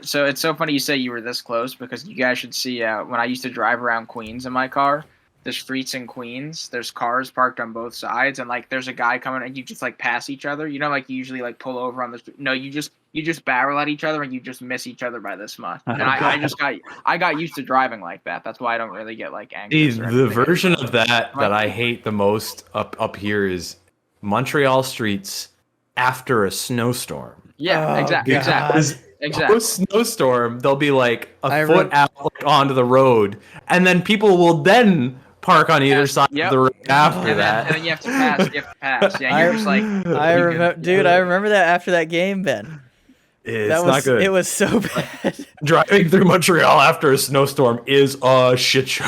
So it's so funny you say you were this close because you guys should see when I used to drive around Queens in my car. The streets in Queens, there's cars parked on both sides, and like there's a guy coming, and you just like pass each other. You know, like you usually like pull over on the street. No, you just barrel at each other, and you just miss each other by this much. And I got used to driving like that. That's why I don't really get like anxious. The version of that I hate the most up here is Montreal streets after a snowstorm. Yeah, exactly. Exactly. Snowstorm, they'll be like a foot out onto the road, and then people will then park on either side of the road after that. And then you have to pass. Yeah, you're just like. I remember that after that game, Ben. It's not good. It was so bad. Driving through Montreal after a snowstorm is a shit show.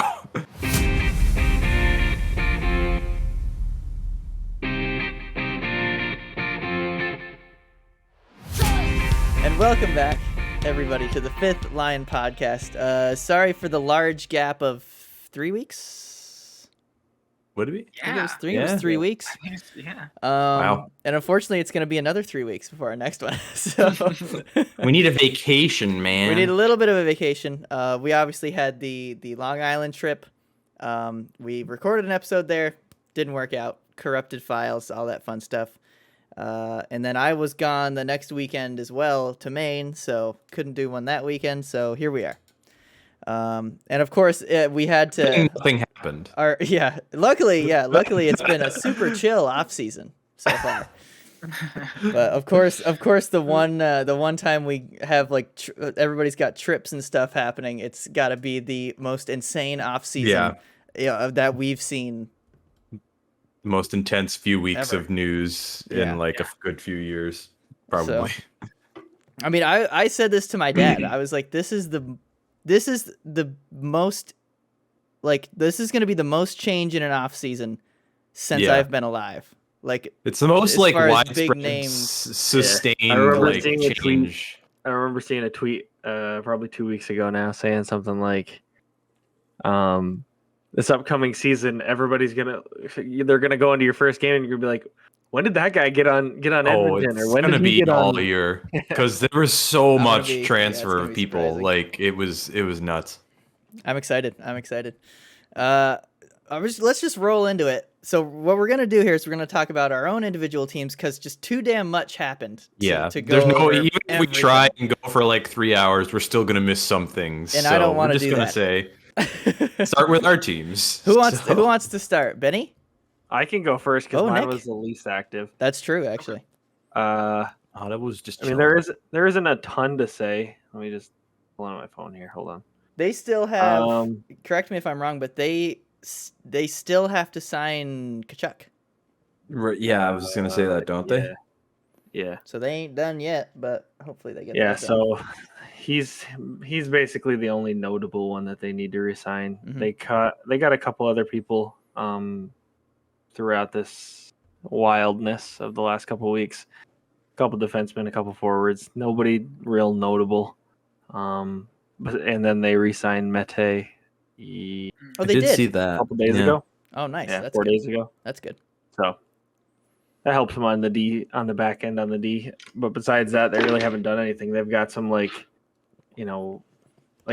And welcome back, everybody, to the Fifth Line Podcast. Sorry for the large gap of 3 weeks. Would it be? Yeah. It was 3 weeks. Yeah. Wow. And unfortunately, it's going to be another 3 weeks before our next one. So we need a vacation, man. We need a little bit of a vacation. We obviously had the Long Island trip. We recorded an episode there. Didn't work out. Corrupted files, all that fun stuff. And then I was gone the next weekend as well to Maine, so couldn't do one that weekend. So here we are. And of course, we had to. Nothing happened. Luckily, it's been a super chill off season so far. But of course, the one time we have like everybody's got trips and stuff happening, it's got to be the most insane off season that we've seen. Most intense few weeks of news in a good few years, probably. So, I mean, I said this to my dad. I was like, this is the most, like, this is going to be the most change in an off season since I've been alive. Like, it's the most like widespread, big names, sustained change. I remember seeing a tweet probably 2 weeks ago now saying something like, this upcoming season, they're gonna go into your first game and you're gonna be like, when did that guy get on Edmonton? Or when did he get all on? year because there was so much transfer of people. Surprising. Like it was nuts. I'm excited. Let's just roll into it. So what we're gonna do here is we're gonna talk about our own individual teams because just too damn much happened. To go even if we try and go for like 3 hours, we're still gonna miss some things. And I don't want to do that. We're just gonna say. Start with our teams. Who wants to start? Benny? I can go first because mine was the least active. That's true, actually. That was just. I mean, there isn't a ton to say. Let me just pull on my phone here. Hold on. They still have. Correct me if I'm wrong, but they still have to sign Tkachuk. Yeah, I was just gonna say that, don't they? Yeah. So they ain't done yet, but hopefully they get. Yeah. That done. So. He's basically the only notable one that they need to resign. Mm-hmm. They got a couple other people throughout this wildness of the last couple of weeks. A couple defensemen, a couple forwards. Nobody real notable. And then they re-signed Mete. They did see that a couple days ago. Oh, nice. Yeah, That's 4 good. days ago. That's good. So that helps them on the D, on the back end on the D. But besides that, they really haven't done anything. They've got some like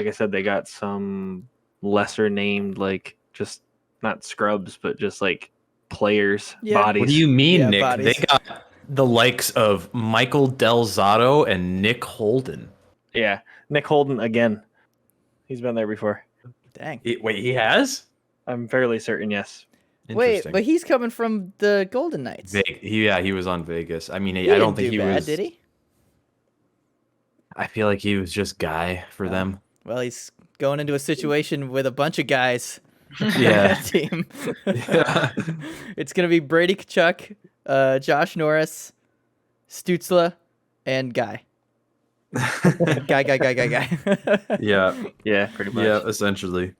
I said, they got some lesser named, like just not scrubs, but just like players, bodies. What do you mean, Nick? Bodies. They got the likes of Michael Del Zotto and Nick Holden. Yeah, Nick Holden again. He's been there before. Dang. Wait, he has? I'm fairly certain, yes. Wait, but he's coming from the Golden Knights. He was on Vegas. I mean, I don't think he was. Did he? I feel like he was just guy for them. Well, he's going into a situation with a bunch of guys. Yeah. Team. Yeah. It's gonna be Brady Tkachuk, Josh Norris, Stützle, and Guy. Guy. Yeah, pretty much. Yeah, essentially.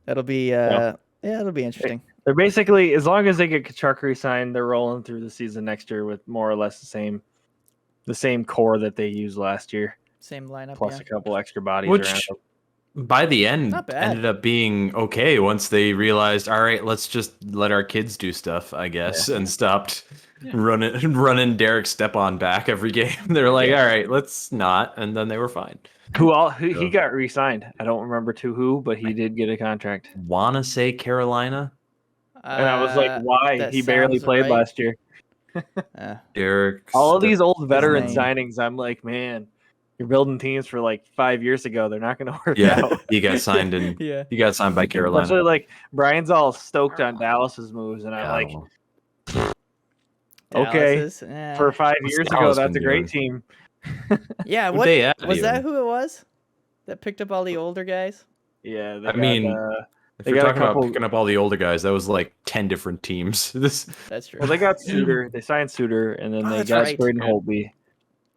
That'll be it'll be interesting. They're basically, as long as they get Tkachuk re-signed, they're rolling through the season next year with more or less the same core that they used last year. Same lineup, plus a couple extra bodies Which around them. by the end Not bad. ended up being okay once they realized, all right, let's just let our kids do stuff, I guess, and stopped running Derek Stepan back every game. They're like, all right, let's not, and then they were fine. He got re-signed. I don't remember to who, but he did get a contract. Wanna say Carolina? And I was like, why? He barely played last year. Derek. All of these old veteran name. signings, I'm like, man, you're building teams for like 5 years ago. They're not going to work Yeah, out. he got signed in. Yeah. He got signed by Carolina. Especially like Brian's all stoked on Dallas's moves, and I'm like, okay, for 5 years ago, that's a great team. Yeah, what they was that? Who it was that picked up all the older guys? Yeah, if you're talking about picking up all the older guys, that was like 10 different teams. That's true. Well, they got Suter. They signed Suter, and then they got Braden Holtby.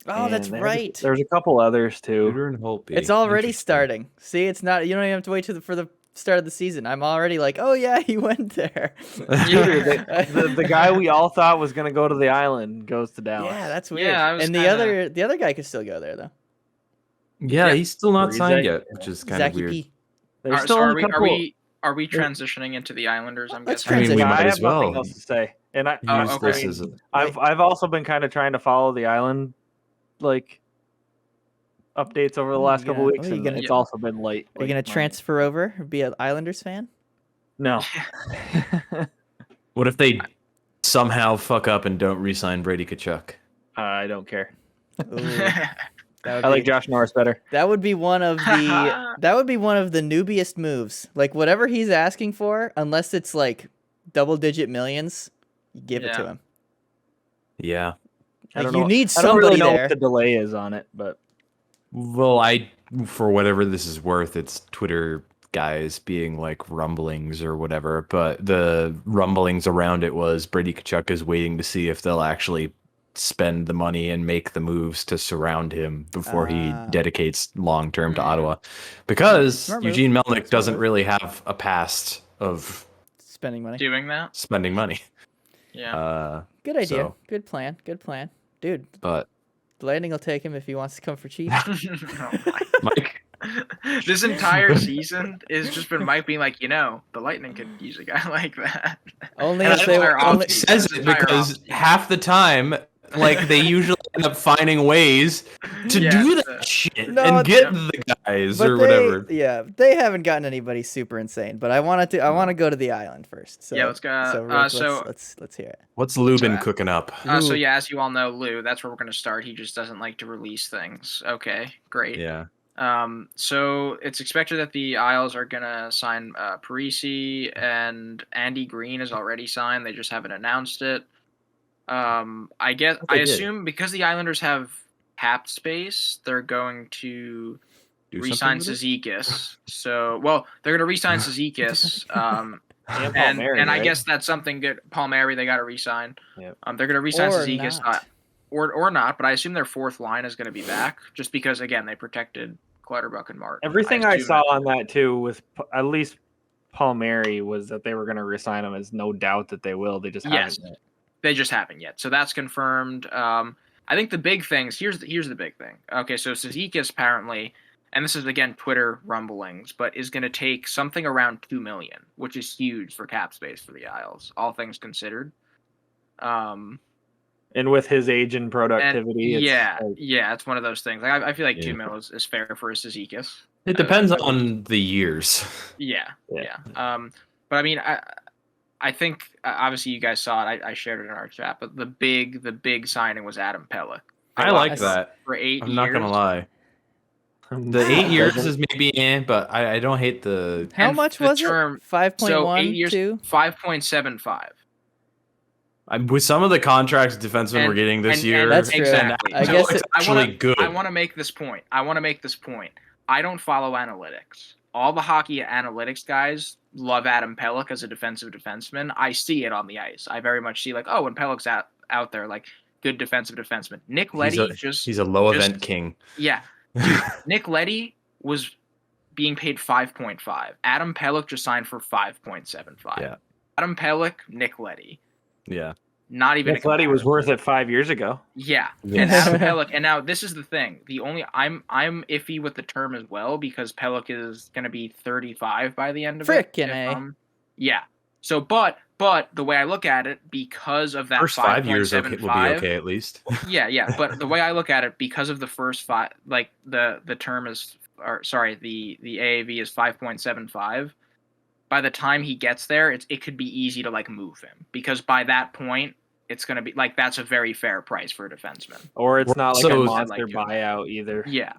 Oh, that's right. There's a couple others too. Suter and Holtby. It's already starting. See, it's not. You don't even have to wait for the start of the season. I'm already like, oh yeah, he went there. Suter, the guy we all thought was going to go to the Island goes to Dallas. Yeah, that's weird. Yeah, and the other guy could still go there though. Yeah, he's still not signed yet, which is kind of weird. P. Are we transitioning into the Islanders? I'm Let's guessing. I mean, we might I as have well. nothing else to say, and Use I've also been kind of trying to follow the Island like updates over the last couple weeks, and it's also been late. Are you gonna transfer over, be an Islanders fan? No. What if they somehow fuck up and don't re-sign Brady Tkachuk? I don't care. I like Josh Norris better. That would be one of the noobiest moves. Like whatever he's asking for, unless it's like double-digit millions, you give it to him. Yeah. Like, you need somebody I don't really know there. what the delay is on it, but well, for whatever this is worth, it's Twitter guys being like rumblings or whatever. But the rumblings around it was Brady Tkachuk is waiting to see if they'll actually spend the money and make the moves to surround him before he dedicates long term to Ottawa, because Eugene Melnyk doesn't really have a past of spending money. Doing that. Spending money. Yeah. Good idea. Good plan. Good plan, dude. But Lightning will take him if he wants to come for cheap. Mike. This entire season has just been Mike being like, the Lightning could use a guy like that. Only if they were says it because half the time, like they usually end up finding ways to do that shit and get the guys or whatever. Yeah, they haven't gotten anybody super insane, but I want to go to the Island first. So yeah, let's go. Let's hear it. What's Lubin cooking up? So yeah, as you all know, Lou, that's where we're gonna start. He just doesn't like to release things. Okay, great. Yeah. So it's expected that the Isles are gonna sign Parisi, and Andy Green is already signed. They just haven't announced it. I assume because the Islanders have cap space, they're going to re-sign Cizikas. So, they're going to re-sign Cizikas. And I guess that's something good. Palmieri, they got to re-sign. Yep. They're going to re-sign Cizikas, or not. But I assume their fourth line is going to be back, just because again they protected Clutterbuck and Martin. Everything I saw on that too, with at least Palmieri, was that they were going to re-sign him. As no doubt that they will. They just haven't yet. They just haven't yet. So that's confirmed. I think the big things, here's the big thing. Okay, so Cizikas apparently, and this is again Twitter rumblings, but is going to take something around $2 million, which is huge for cap space for the Isles, all things considered. And with his age and productivity, it's one of those things. Like I feel like $2 million is fair for a Cizikas. It depends on the years. Yeah. But I mean, I think obviously you guys saw it. I shared it in our chat, but the big signing was Adam Pelech. I like that for 8 years. I'm not gonna lie. The 8 years is maybe but I don't hate the. How much was it? 5.1. So 8 years, 5.75. With some of the contracts defensemen were getting this year, that's true. Exactly. I guess it's actually good. I want to make this point. I don't follow analytics. All the hockey analytics guys love Adam Pelech as a defensive defenseman. I see it on the ice. I very much see when Pelech's out there, like good defensive defenseman. Nick Leddy he's a low event king. Yeah. Dude, Nick Leddy was being paid 5.5. Adam Pelech just signed for 5.75. Yeah. Adam Pelech, Nick Leddy. Yeah. Not even. Fletty was worth it 5 years ago. Yeah, Yeah. and Adam Pelech, and now this is the thing. I'm iffy with the term as well because Pelech is going to be 35 by the end of Frickin' it. Yeah. So, but the way I look at it, because of that First 5 years will be 5.75 okay at least. yeah. But the way I look at it, because of the first 5, like the term is, or sorry, the AAV is 5.75. By the time he gets there, it could be easy to like move him because by that point, it's going to be like that's a very fair price for a defenseman. Or it's not like a So- monster buyout either. Yeah.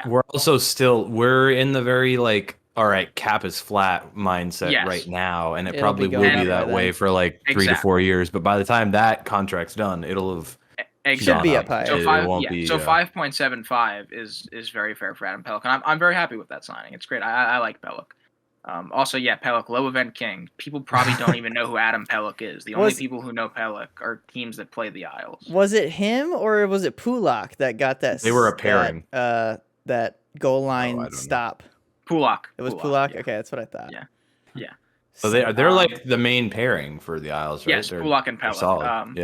We're also we're in the very like, all right, cap is flat mindset Yes. right now, and it It'll probably be will going be up that by way then. for like 3 to Exactly. 4 years. But by the time that contract's done, it'll have Should be gone up higher. So It won't be. 5.75 is very fair for Adam Pelech, and I'm very happy with that signing. It's great. I like Pelech. Also, Pelech, low event king. People probably don't even know who Adam Pelech is. The only people who know Pelech are teams that play the Isles. Was it him or was it Pulak that got that? They were a pairing. That goal I line don't know. stop. Pulak. It was Pulak. Yeah. Okay, that's what I thought. Yeah. So they're like the main pairing for the Isles, right? Yes, They're Pulak and Pelech. solid.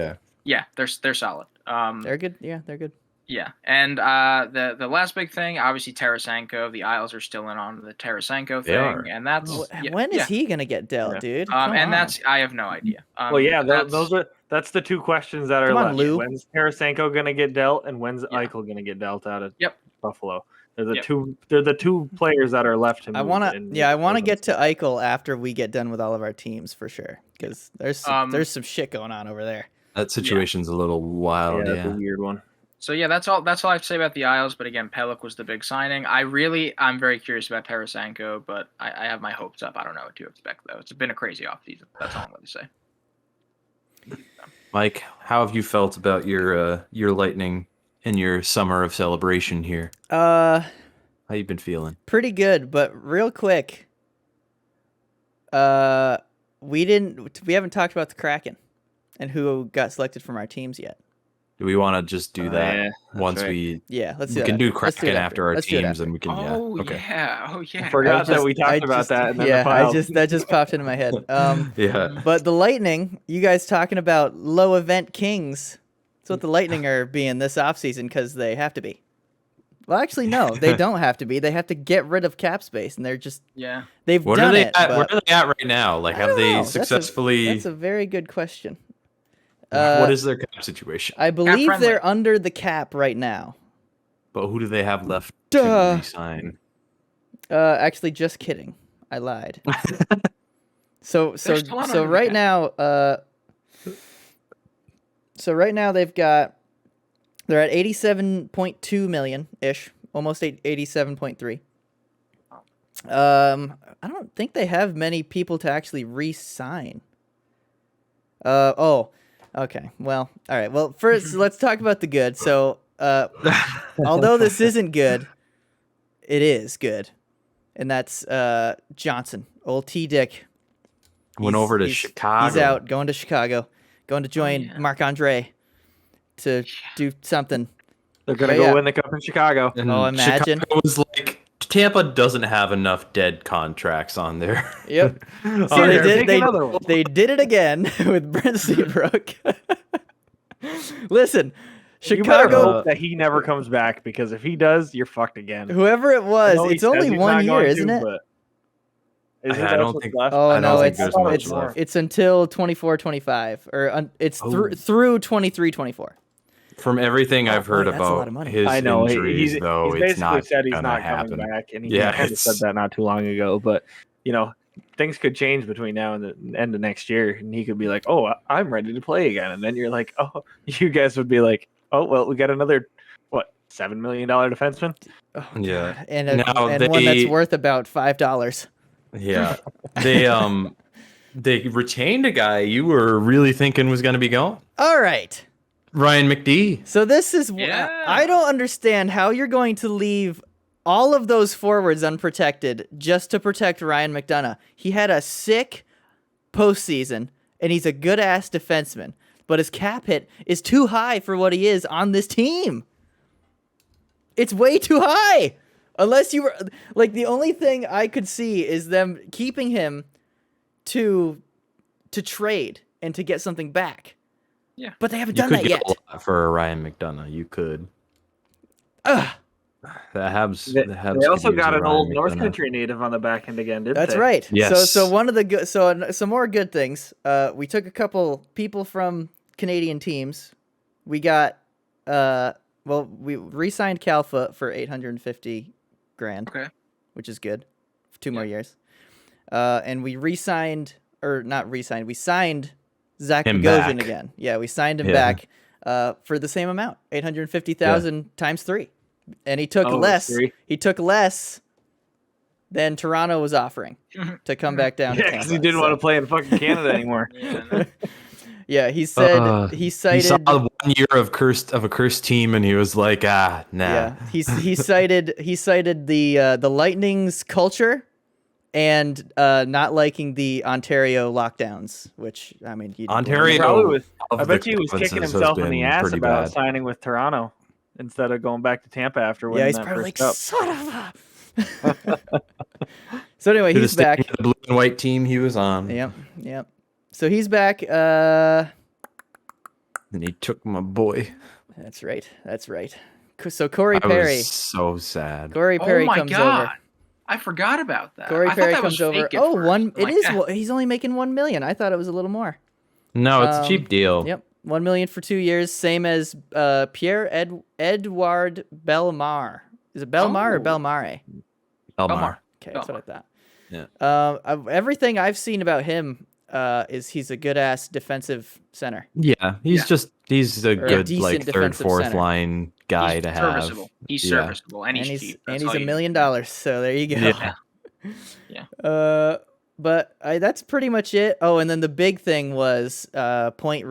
Yeah, they're solid. They're good. Yeah, they're good. Yeah, and the last big thing, obviously Tarasenko. The Isles are still in on the Tarasenko They thing, are. and that's When is he gonna get dealt, Yeah. dude? Come and on. that's I have no idea. That's the two questions that are Come on, left. Lou. When's Tarasenko gonna get dealt, and when's Yeah. Eichel gonna get dealt out of Yep. Buffalo? They're the Yep. two. They're the two players that are left to move. I want to get to Eichel after we get done with all of our teams for sure, because there's some shit going on over there. That situation's a little wild. Yeah, Yeah. it's a weird one. So yeah, that's all I have to say about the Isles. But again, Pelech was the big signing. I'm very curious about Tarasenko, but I have my hopes up. I don't know what to expect though. It's been a crazy offseason. That's all I'm going to say. Mike, how have you felt about your Lightning and your summer of celebration here? How you been feeling? Pretty good, but real quick, we haven't talked about the Kraken and who got selected from our teams yet. Do we want to just do that Yeah, once right. we Yeah, let's do we that. can do Let's Kraken it after our Let's do it teams, after. and we can okay. Oh yeah. I forgot that we talked about that. And then the file. that just popped into my head. Yeah. But the Lightning, you guys talking about low event kings? That's what the Lightning are being this offseason because they have to be. Well, actually, no, they don't have to be. They have to get rid of cap space, and they're just they've What done are they it. at? but Where are they at right now? Like, I have don't they know. successfully? That's a very good question. What is their cap situation? I believe friendly. they're under the cap right now. But who do they have left Duh. to resign? Actually, just kidding. I lied. So still not so under the right cap. now, they're at 87.2 million ish, almost 87.3. I don't think they have many people to actually re-sign. Okay. Well, all right. Well, first let's talk about the good. So, although this isn't good, it is good, and that's Johnson, old T Dick. Went over to Chicago. He's out, going to Chicago, going to join Marc-Andre to do something. They're gonna But go yeah. win the cup in Chicago. And Oh, imagine. Chicago was like, Tampa doesn't have enough dead contracts on there. Yep. Oh, So they here, did. take They, another one. they did it again with Brent Seabrook. Listen, You better Chicago. hope that he never comes back, because if he does, you're fucked again. Whoever it I was, know he it's says only he's 1 not year, going isn't to, it? but I don't think- Oh I no, don't think it's there's thought it much was left. it's until 24-25, or it's Oh. through 23-24. From everything I've heard boy, that's a lot about of money. his I know injuries, though, he's it's basically not said he's gonna not happen. coming back, and he Yeah, kind of said it's- that not too long ago. But things could change between now and the end of next year, and he could be like, "Oh, I'm ready to play again," and then you're like, "Oh," you guys would be like, "Oh, well, we got another $7 million defenseman." Oh, Yeah. God. And Now and one that's they- worth about $5. Yeah, they retained a guy you were really thinking was going to be gone, All right. Ryan McD. So this is Yeah. I don't understand how you're going to leave all of those forwards unprotected just to protect Ryan McDonough. He had a sick postseason, and he's a good-ass defenseman, but his cap hit is too high for what he is on this team. It's way too high. Unless you were like, the only thing I could see is them keeping him to trade and to get something back. But they haven't You done could that get yet. a lot for Ryan McDonough. You could. Ugh. The Habs. They Habs also could use got a an Ryan old North McDonough. Country native on the back end again, didn't That's they? right. Yes. So one of the good. So some more good things. We took a couple people from Canadian teams. We got. We re-signed Calfa for $850,000. Okay. Which is good. For 2 more years. And we re-signed, or not re-signed. We signed Zach Him Bogosian back. again. Yeah, we signed him Yeah. back. For the same amount, 850,000 times 3, and he took Oh, less. 3? He took less than Toronto was offering to come back down. Yeah, to because Tampa. he didn't So, want to play in fucking Canada anymore. Yeah, no. Yeah, he said he He cited. saw 1 year of a cursed team, and he was like, nah. Yeah, he cited the Lightning's culture and not liking the Ontario lockdowns, which I mean, Ontario. Probably was. of I the bet you he was kicking provinces has himself in the been ass pretty about bad. signing with Toronto instead of going back to Tampa after Yeah, winning he's that probably first like, cup. son of a. So anyway, Should've he's stayed back. with the blue and white team he was on. Yep. So he's back. And he took my boy. That's right. So Corey I Perry. was so sad. Corey Perry Oh my comes god. over. I forgot about that. Corey I thought Perry that was comes over. fake at Oh, first. one. I'm It like, is. eh. He's only making $1 million. I thought it was a little more. No, it's a cheap deal. Yep, $1 million for 2 years, same as Edouard Bellemare. Is it Bellemare or Oh. Belmare? Elmar. Okay, that's what I thought. Yeah. Everything I've seen about him is he's a good ass defensive center. Yeah, he's a Or a good decent like third, defensive fourth center. line guy He's to have. serviceable. He's Yeah. serviceable, and he's cheap. and That's he's all $1 you million. need. So there you go. Yeah. Yeah. But that's pretty much it. Oh, and then the big thing was Point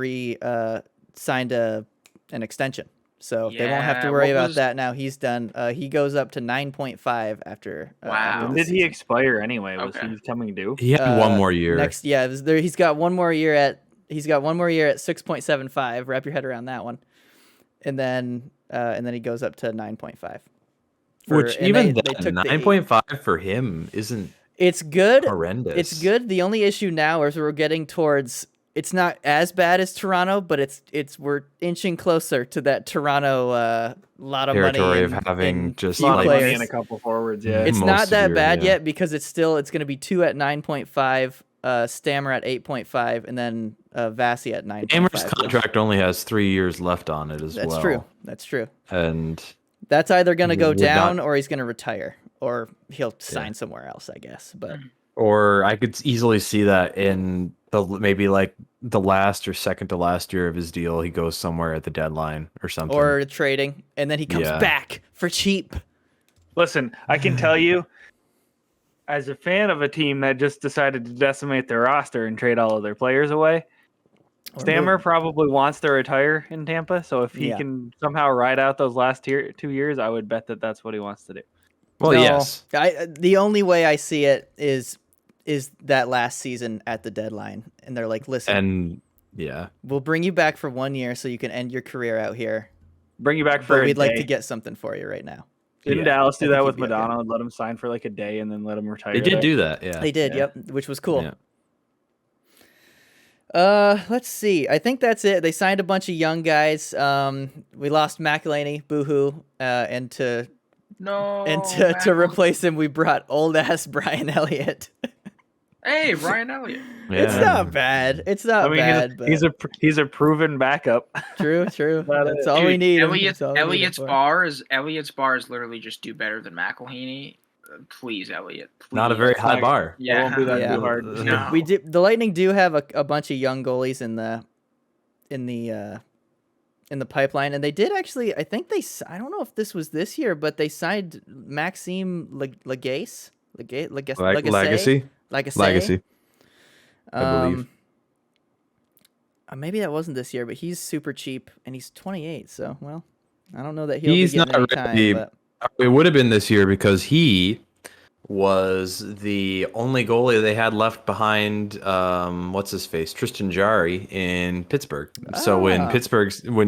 signed an extension, so they won't have to Yeah, worry what about was- that now. He's done. He goes up to 9.5 after. Wow. after When this did he season. expire anyway? Was Okay. he coming due? He had one more year. Next, yeah, it was there. He's got one more year at 6.75. Wrap your head around that one, and then he goes up to 9.5. Which and even they then, took the 9.5 for him isn't It's good. horrendous. It's good. The only issue now is we're getting towards. It's not as bad as Toronto, but we're inching closer to that Toronto lot of Territory money of having in just few A lot of like- money players. and a couple forwards. Yeah. It's most not that severe, bad yeah. yet because it's going to be 2 at 9.5, Stammer at 8.5, and then Vasi at 9.5. Amher's contract only has 3 years left on it as well. That's true. That's true. And That's either going to go Would down not- or he's going to retire or he'll sign somewhere else, I guess. But or I could easily see that in maybe like the last or second to last year of his deal, he goes somewhere at the deadline or something. or trading, and then he comes Yeah. back for cheap. Listen, I can tell you, as a fan of a team that just decided to decimate their roster and trade all of their players away, Or Stammer move- probably wants to retire in Tampa. So if he Yeah. can somehow ride out those last 2 years, I would bet that that's what he wants to do. well, No, yes. the only way I see it is that last season at the deadline, and they're like, "Listen, And yeah. we'll bring you back for 1 year so you can end your career out here, Bring you back for but a we'd like day. to get something for you right now." Didn't Yeah. Dallas do I that think with he'd be okay. Madonna and let him sign for like a day and then let him retire? They did there? do that, yeah. They did, Yeah. yep, which was cool. Yeah. Let's see. I think that's it. They signed a bunch of young guys. We lost McElhaney, boo-hoo, and to replace him, we brought old ass Brian Elliott. Hey, Brian Elliott. It's Yeah. not bad. It's not I mean, bad. But he's a proven backup. true. About That's it. all we Dude, need. Elliott's That's all we need him for. bar is literally just do better than McElhaney. Please, Elliott. Not a please. very high Like, bar. It won't be that Yeah. too hard. No. We did. The Lightning do have a bunch of young goalies in the pipeline, and they did actually. I think I don't know if this was this year, but they signed Maxime Legace. Legacy. Legacy. I believe. Maybe that wasn't this year, but he's super cheap, and he's 28. So, well, I don't know that he'll He's be getting not any really- time. But It would have been this year because he was the only goalie they had left behind. What's his face? Tristan Jarry in Pittsburgh. So when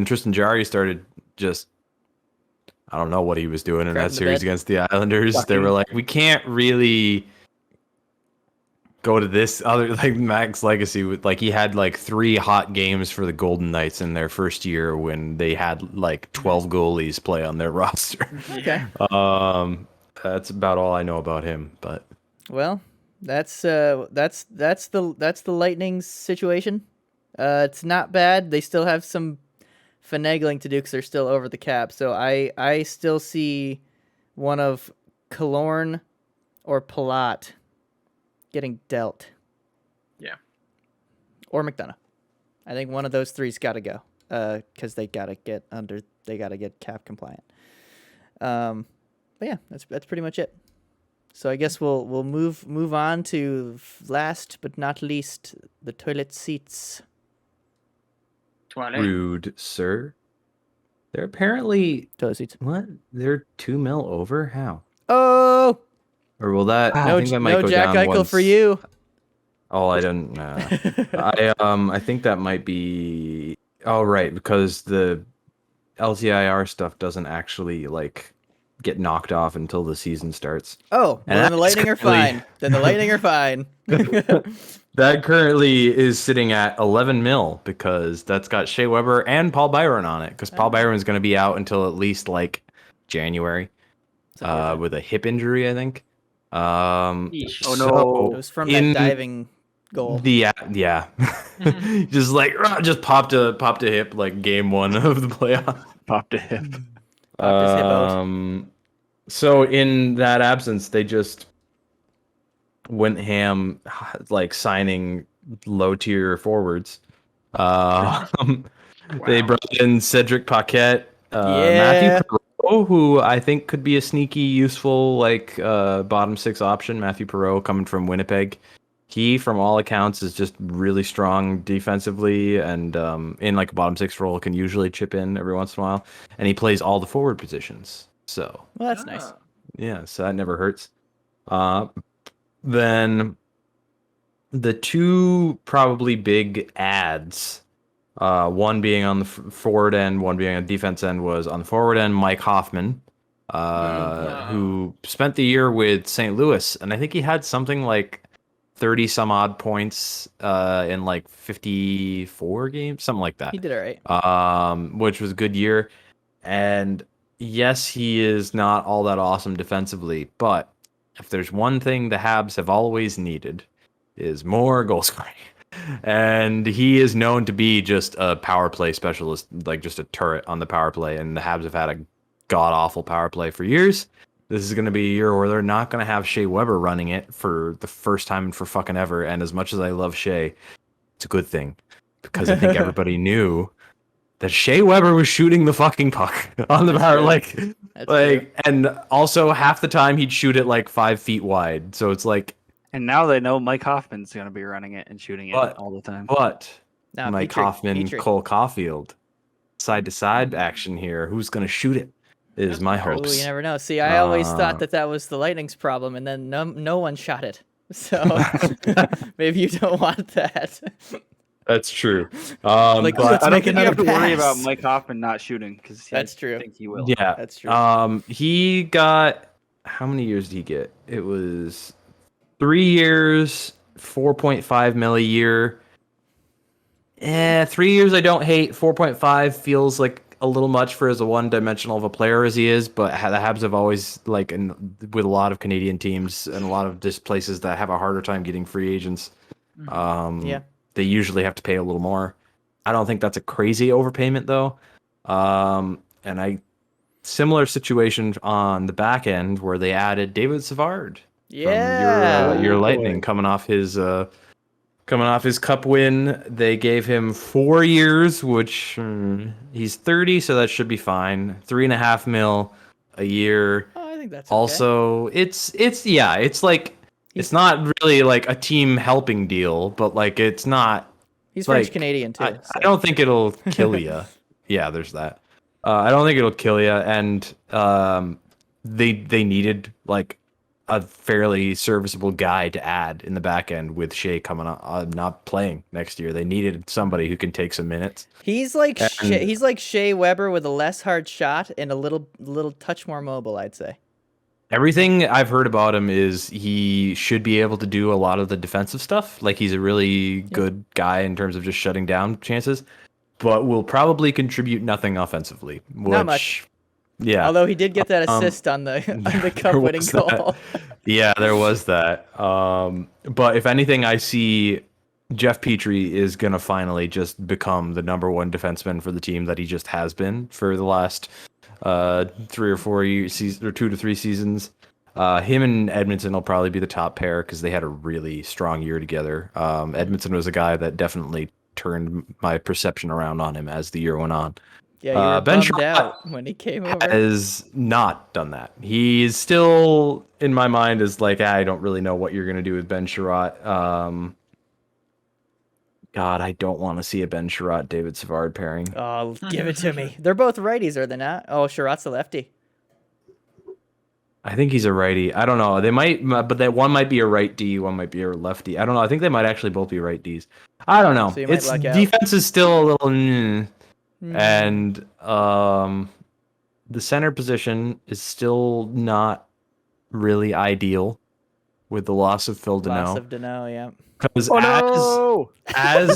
Tristan Jarry started just, I don't know what he was doing in Crap that in the series bed. against the Islanders. They were like, we can't really go to this other like Mac's legacy with like he had like 3 hot games for the Golden Knights in their first year when they had like 12 goalies play on their roster. Okay. That's about all I know about him. But Well, that's the Lightning's situation. It's not bad. They still have some finagling to do because they're still over the cap. So I still see one of Killorn or Palat getting dealt. Yeah. Or McDonough. I think one of those three's got to go because they got to get cap compliant. But yeah, that's pretty much it. So I guess we'll move on to last but not least, the toilet seats. 20. rude, sir. They're apparently Toilet seats. what? They're 2 mil over? How? Oh, Or will that? I no, think that might no go Jack down Eichel once. for you. Oh, I don't know. I think that might be. Oh, right, because the LTIR stuff doesn't actually like get knocked off until the season starts. Oh, And well, then the that's Lightning are currently- fine. Then the Lightning are fine. That currently is sitting at 11 mil because that's got Shea Weber and Paul Byron on it because Paul Byron's going to be out until at least like January with a hip injury, I think. Yeesh. Oh, so no. It was from in that diving goal. yeah. Just like just popped a hip like game 1 of the playoff. Popped a hip. Popped his hip out. So in that absence, they just went ham, like signing low tier forwards. They brought in Cedric Paquette, Matthew Perreault, who I think could be a sneaky, useful like bottom 6 option. Matthew Perreault coming from Winnipeg. He, from all accounts, is just really strong defensively and in like a bottom 6 role can usually chip in every once in a while. And he plays all the forward positions. So Well, that's nice. yeah, so that never hurts. Then the 2 probably big ads, one being on the forward end, one being on the defense end, was on the forward end, Mike Hoffman, who spent the year with St. Louis. And I think he had something like 30 some odd points in like 54 games, something like that. He did all right. Which was a good year. And yes, he is not all that awesome defensively, but if there's one thing the Habs have always needed is more goal scoring. And he is known to be just a power play specialist, like just a turret on the power play. And the Habs have had a god-awful power play for years. This is going to be a year where they're not going to have Shea Weber running it for the first time for fucking ever. And as much as I love Shea, it's a good thing because I think everybody knew that Shea Weber was shooting the fucking puck on the power, and also half the time he'd shoot it like 5 feet wide. So it's like, And now they know Mike Hoffman's going to be running it and shooting it all the time. but Now, Mike Petrie- Hoffman, Petrie. Cole Caulfield, side to side action here. Who's going to shoot it? Is my Ooh, hopes. you never know. See, I always thought that was the Lightning's problem, and then no one shot it. So maybe you don't want that. That's true. Like, But let's I don't make think you have to another worry pass. about Mike Hoffman not shooting because That's true. I think he will. yeah, That's true. He got, how many years did he get? It was 3 years, 4.5 mil a year. 3 years I don't hate. 4.5 feels like a little much for as a one-dimensional of a player as he is, but the Habs have always, like, with a lot of Canadian teams and a lot of just places that have a harder time getting free agents, they usually have to pay a little more. I don't think that's a crazy overpayment, though. Similar situation on the back end where they added David Savard from your Lightning coming off his cup win. They gave him 4 years, which he's 30, so that should be fine. 3.5 mil a year. Oh, I think that's okay. Also, it's like it's not really like a team helping deal, but like it's not. He's like, French Canadian too. I don't think it'll kill you. Yeah, there's that. I don't think it'll kill you, and they needed like a fairly serviceable guy to add in the back end with Shea coming on, not playing next year. They needed somebody who can take some minutes. He's like Shea Weber with a less hard shot and a little touch more mobile, I'd say. Everything I've heard about him is he should be able to do a lot of the defensive stuff. Like he's a really good guy in terms of just shutting down chances, but will probably contribute nothing offensively. Not much. Yeah. Although he did get that assist on the cup-winning goal. Yeah, there was that. But if anything, I see Jeff Petrie is going to finally just become the number one defenseman for the team that he just has been for the last 3 or 4 years, or 2 to 3 seasons. Him and Edmondson will probably be the top pair because they had a really strong year together. Edmondson was a guy that definitely turned my perception around on him as the year went on. Yeah, you were bummed out when he came over. Has not done that. He is still, in my mind, is like, I don't really know what you're going to do with Ben Sherratt. God, I don't want to see a Ben Sherratt David Savard pairing. Oh, give it to me. They're both righties, are they not? Oh, Sherratt's a lefty. I think he's a righty. I don't know. They might, but that one might be a right D, one might be a lefty. I don't know. I think they might actually both be right Ds. I don't know. So it's defense is still a little, and the center position is still not really ideal with the loss of Phil Deneau. Loss of Deneau, yeah. Because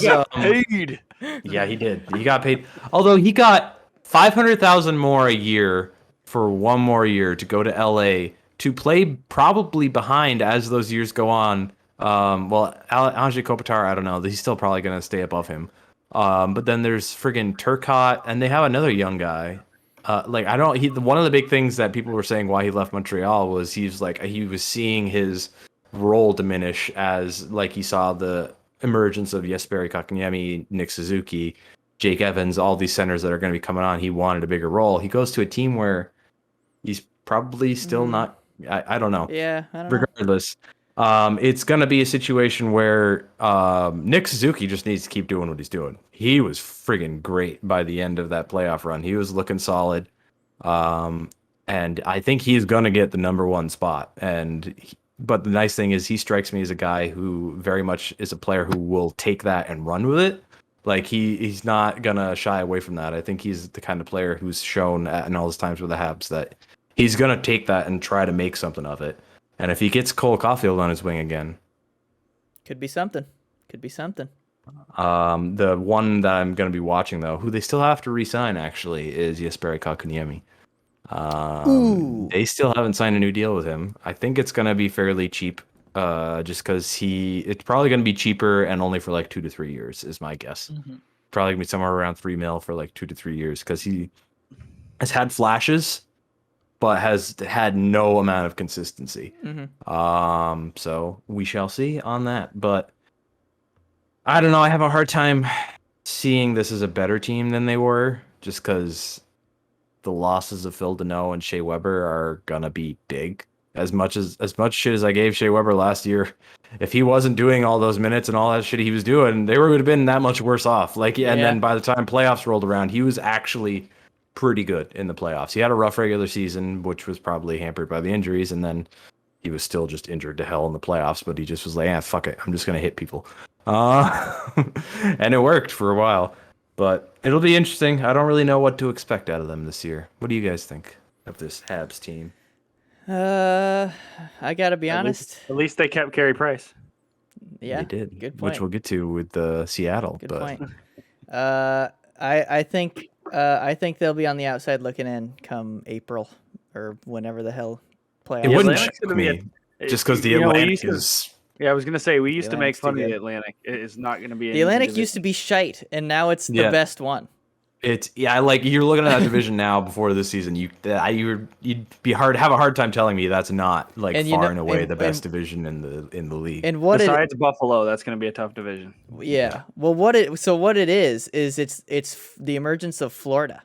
he got paid. Yeah, he did. He got paid. Although he got $500,000 more a year for one more year to go to LA to play probably behind as those years go on. Well, Anze Kopitar, I don't know. He's still probably going to stay above him. But then there's friggin' Turcotte, and they have another young guy. One of the big things that people were saying why he left Montreal was he was seeing his role diminish as like he saw the emergence of Jesperi Kotkaniemi, Nick Suzuki, Jake Evans, all these centers that are going to be coming on. He wanted a bigger role. He goes to a team where he's probably still not. I don't know. Yeah, I don't Regardless, it's going to be a situation where Nick Suzuki just needs to keep doing what he's doing. He was friggin' great by the end of that playoff run. He was looking solid. And I think he's going to get the number one spot. But the nice thing is he strikes me as a guy who very much is a player who will take that and run with it. Like he's not going to shy away from that. I think he's the kind of player who's shown in all his times with the Habs that he's going to take that and try to make something of it. And if he gets Cole Caulfield on his wing again, could be something. The one that I'm going to be watching, though, who they still have to re-sign, actually, is Jesperi Kotkaniemi. They still haven't signed a new deal with him. I think it's going to be fairly cheap, just because it's probably going to be cheaper and only for like 2 to 3 years, is my guess. Mm-hmm. Probably going to be somewhere around $3 million for like 2 to 3 years, because he has had flashes, but has had no amount of consistency. Mm-hmm. So we shall see on that. But I don't know. I have a hard time seeing this as a better team than they were, just because the losses of Phil Deneau and Shea Weber are gonna be big. As much shit as I gave Shea Weber last year, if he wasn't doing all those minutes and all that shit he was doing, they would have been that much worse off. Then by the time playoffs rolled around, he was actually pretty good in the playoffs. He had a rough regular season, which was probably hampered by the injuries, and then he was still just injured to hell in the playoffs. But he just was like, fuck it, I'm just gonna hit people, and it worked for a while. But it'll be interesting. I don't really know what to expect out of them this year. What do you guys think of this Habs team? I gotta be honest. At least they kept Carey Price. Yeah, they did. Good point. Which we'll get to with Seattle. Good point. I think they'll be on the outside looking in come April or whenever the hell playoffs. It wouldn't shock me, just because the Atlantic is. Yeah, I was gonna say we used to make fun of the Atlantic. It is not gonna be. The Atlantic used to be shite, and now it's the best one. It's like you're looking at that division now before this season. You'd have a hard time telling me that's not like far and away the best division in the league. And besides Buffalo, that's gonna be a tough division. Yeah. Well, what it is it's the emergence of Florida.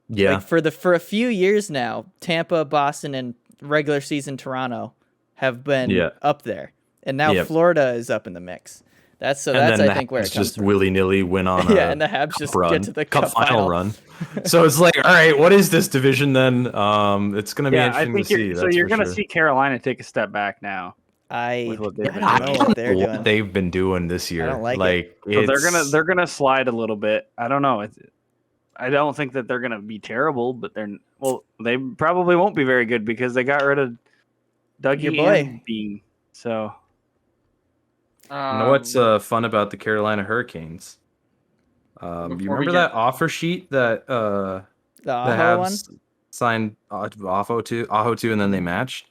Yeah. Like for a few years now, Tampa, Boston, and regular season Toronto have been up there. And now Florida is up in the mix. That's I think where it comes just from. willy-nilly win on and the Habs just get to the cup final run. So it's like, all right, what is this division then? It's going to be interesting to see. So you're going to see Carolina take a step back now. I don't know what they've been doing this year. I don't like it. So they're gonna slide a little bit. I don't know. I don't think that they're gonna be terrible, but they probably won't be very good because they got rid of Your Dougie boy. and Bean. So You know what's fun about the Carolina Hurricanes? You Before we remember get- that offer sheet that The the Aho one? Habs signed Aho to, and then they matched?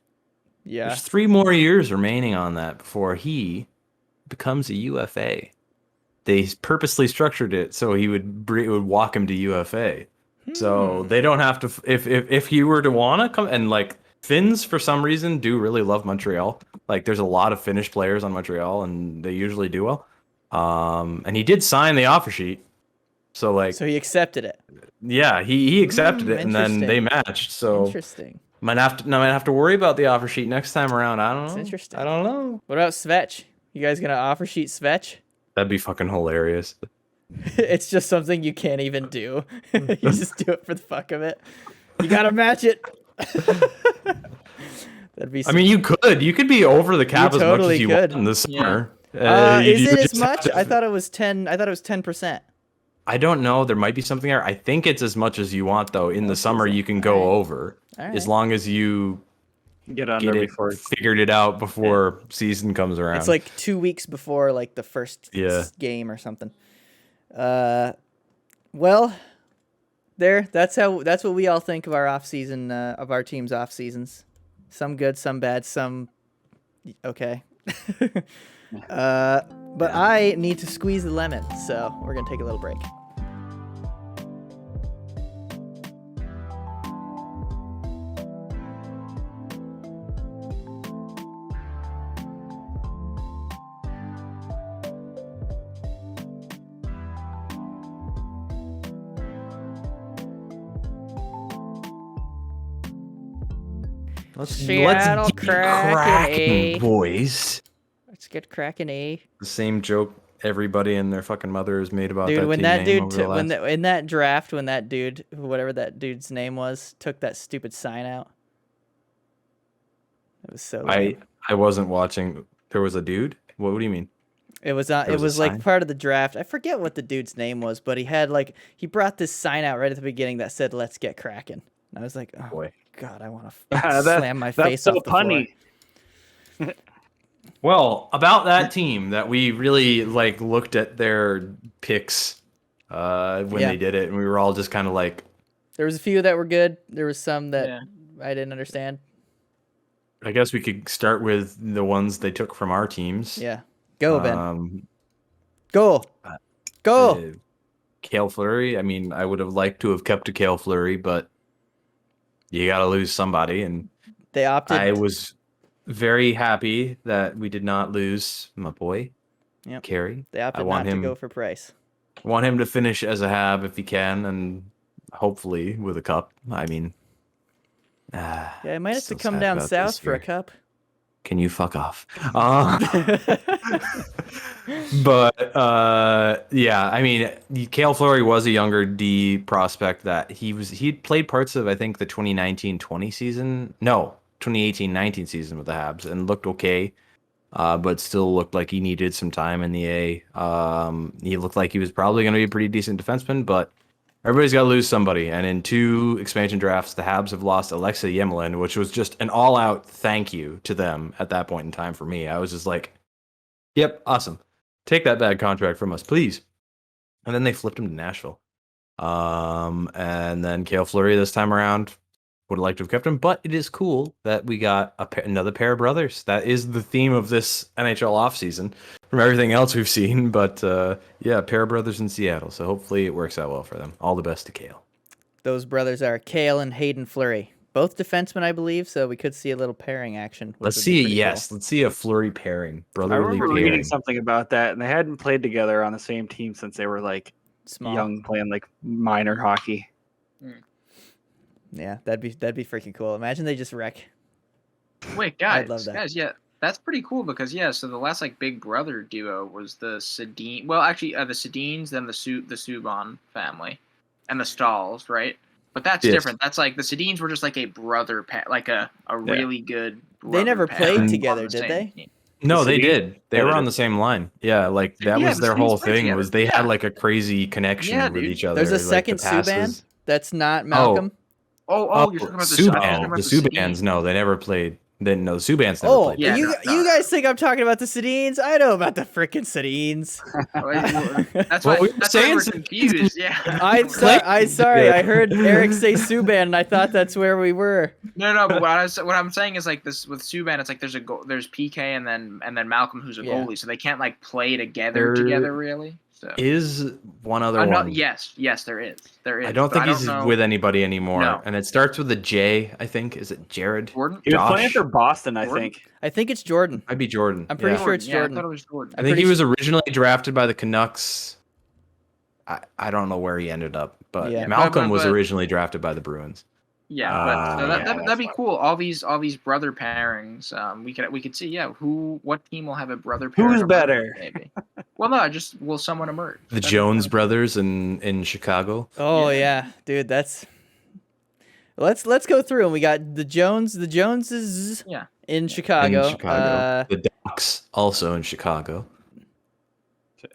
Yeah. There's 3 more years remaining on that before he becomes a UFA. They purposely structured it so it would walk him to UFA. So they don't have to. If he were to wanna come, and like Finns for some reason do really love Montreal. Like there's a lot of Finnish players on Montreal, and they usually do well. And he did sign the offer sheet. So like, So he accepted it. yeah, he accepted it, and then they Interesting. matched. So Interesting. might have to worry about the offer sheet next time around. I don't know. That's interesting. I don't know. What about Svech? You guys gonna offer sheet Svech? That'd be fucking hilarious. It's just something you can't even do. You just do it for the fuck of it. You gotta match it. That'd be. I mean, you could be over the cap as much totally as you could. want in the summer. Is You it as just have much? to- I thought it was 10. I thought it was 10%. I don't know. There might be something there. I think it's as much as you want though. In the summer, you can go over as long as you get under get it before. figured it out before season comes around. It's like 2 weeks before like the first Yeah. game or something. Well, that's what we all think of our off season of our team's off seasons. Some good, some bad, some okay. But I need to squeeze the lemon, so we're gonna take a little break. Seattle get Kraken, cracking, boys. Let's get Kraken, eh? The same joke everybody and their fucking mother has made about Dude, that when team that name dude over the last... in that draft, when that dude, whatever that dude's name was, took that stupid sign out. It was so lame. I wasn't watching. There was a dude. What do you mean? It was There it was a was like sign? part of the draft. I forget what the dude's name was, but he brought this sign out right at the beginning that said "Let's get Kraken." And I was like, oh Boy. God, I want to That- slam my face That's so off the floor. punny. Well, about that team that we really like looked at their picks when Yeah. they did it, and we were all just kind of like, There was a few that were good. There was some that Yeah. I didn't understand. I guess we could start with the ones they took from our teams. Yeah, go Ben, Um, go. uh, Cale Fleury. I mean, I would have liked to have kept a Cale Fleury, but you got to lose somebody, and They opted. I was very happy that we did not lose my boy, Yep. Carey. They opted I want not him- to go for Price. Want him to finish as a Hab if he can, and hopefully with a cup. I mean, Yeah, I might have so to come sad down about south this for a year. cup. Can you fuck off? But yeah, I mean, Cale Fleury was a younger D prospect that he'd played parts of, I think, the 2019-20 season. No, 2018-19 season with the Habs and looked okay. But still looked like he needed some time in the A. He looked like he was probably going to be a pretty decent defenseman, but everybody's got to lose somebody. And in 2 expansion drafts, the Habs have lost Alexei Yemelin, which was just an all-out thank you to them at that point in time for me. I was just like, yep, awesome. Take that bad contract from us, please. And then they flipped him to Nashville. And then Cale Fleury this time around. Would have liked to have kept him, but it is cool that we got another pair of brothers. That is the theme of this NHL offseason from everything else we've seen. But yeah, pair of brothers in Seattle. So hopefully it works out well for them. All the best to Cale. Those brothers are Cale and Hayden Fleury, both defensemen, I believe. So we could see a little pairing action. which Let's would be see. pretty Yes, let's see a Fleury pairing, I brotherly remember pairing. reading something about that, and they hadn't played together on the same team since they were like Small. young, playing like minor hockey. Yeah, that'd be freaking cool. Imagine they just wreck. Wait, I'd love that. guys, yeah, that's pretty cool because so the last like big brother duo was the Sedin. Well, actually, the Sedins, then the Subban family, and the Stalls, right? But that's Yes. different. That's like the Sedins were just like a brother pair, like a really good. They never brother pair played on together, the did same they? team. No, they city? did. They Yeah, were they on did. the same line. Yeah, like that Yeah, was the their cities whole play thing. together. Was they Yeah. had like a crazy connection Yeah, with dude. each other. There's a like the second Subban passes. that's not Malcolm. Oh, you're talking about the I was talking Subban. about The the Subans. Sedin. No, they never played. Then no, the Subans never Oh, played. Yeah, you no. you guys think I'm talking about the Sedins? I know about the frickin' Sedins. That's Well, why. we were That's why saying we're some- confused. Yeah. I'm sorry. I heard Eric say Subban, and I thought that's where we were. No. But what I'm saying is like this with Subban. It's like there's there's PK and then Malcolm who's a Yeah. goalie, so they can't like play together really. So Is one other one. yes, there is. There is. I don't but think he's know. with anybody anymore. No. And it starts with a J, I think. Is it Jared? Jordan. He was Josh? playing for Boston, I Jordan? think. I think it's Jordan. Might be Jordan. I'm pretty Yeah. sure it's Jordan. Yeah, I thought it was Jordan. I think he pretty was originally drafted by the Canucks. I don't know where he ended up, but Yeah. Malcolm was But- originally drafted by the Bruins. Yeah, but so yeah, that'd be cool. All these brother pairings. We could see. Yeah, what team will have a brother pairing? Who's emerge, better? Maybe. Well, no, just will someone emerge? The That'd be Jones fun. brothers in Chicago. Oh Yeah. yeah, dude, that's. Let's go through, and we got the Joneses. Yeah. In Chicago. In Chicago. The Ducks also in Chicago.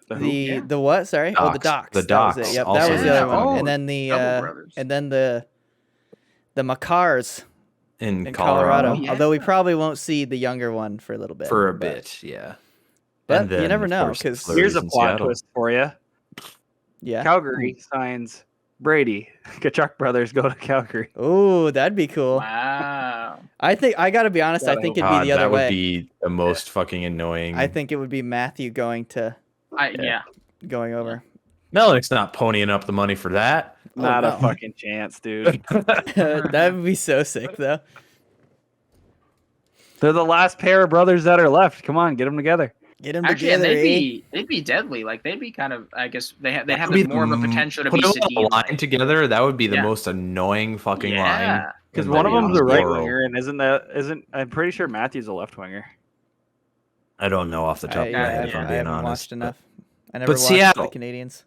The what? Sorry. Oh, the Docks. The That was Docks it. Yep, also that was in the other Chicago. one. Oh, And then the double brothers. and then the Macars In in Colorado. Colorado. Oh, yeah. Although we probably won't see the younger one for a little bit. For a but- bit, yeah. But And you then, never of know, course, the 'cause- Flurries Here's a in plot Seattle. twist for you. Yeah. Calgary signs Brady. Kachuk brothers go to Calgary. Oh, that'd be cool. Wow. I think I gotta be honest. I think it'd be God, the other that would way. be the most fucking annoying. I think it would be Matthew going over. Melnick's not ponying up the money for that. Not no. a fucking chance, dude. That would be so sick, though. They're the last pair of brothers that are left. Come on, get them together. Get him Actually, and together. they'd be deadly. Like they'd be kind of. I guess they'd have That would be more of a potential to be put them on a Sedin. line together. That would be the Yeah. most annoying fucking line. Yeah. Because in one of the them's a right world. winger, and isn't I'm pretty sure Matthew's a left winger. I don't know off the top of my head, if I'm I being haven't honest. watched but enough. I never watched Seattle. the Canadians.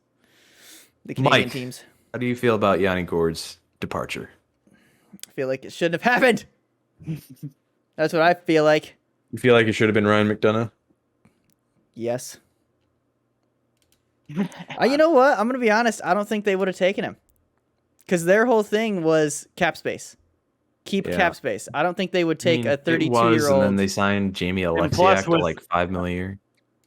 The Canadian Mike. teams. How do you feel about Yanni Gord's departure? I feel like it shouldn't have happened. That's what I feel like. You feel like it should have been Ryan McDonough? Yes. You know what? I'm gonna be honest. I don't think they would have taken him, because their whole thing was cap space. Keep Yeah. cap space. I don't think they would I take mean, a it was, and 32-year-old. then they signed Jamie plus Alexiak to with- like $5 million a year.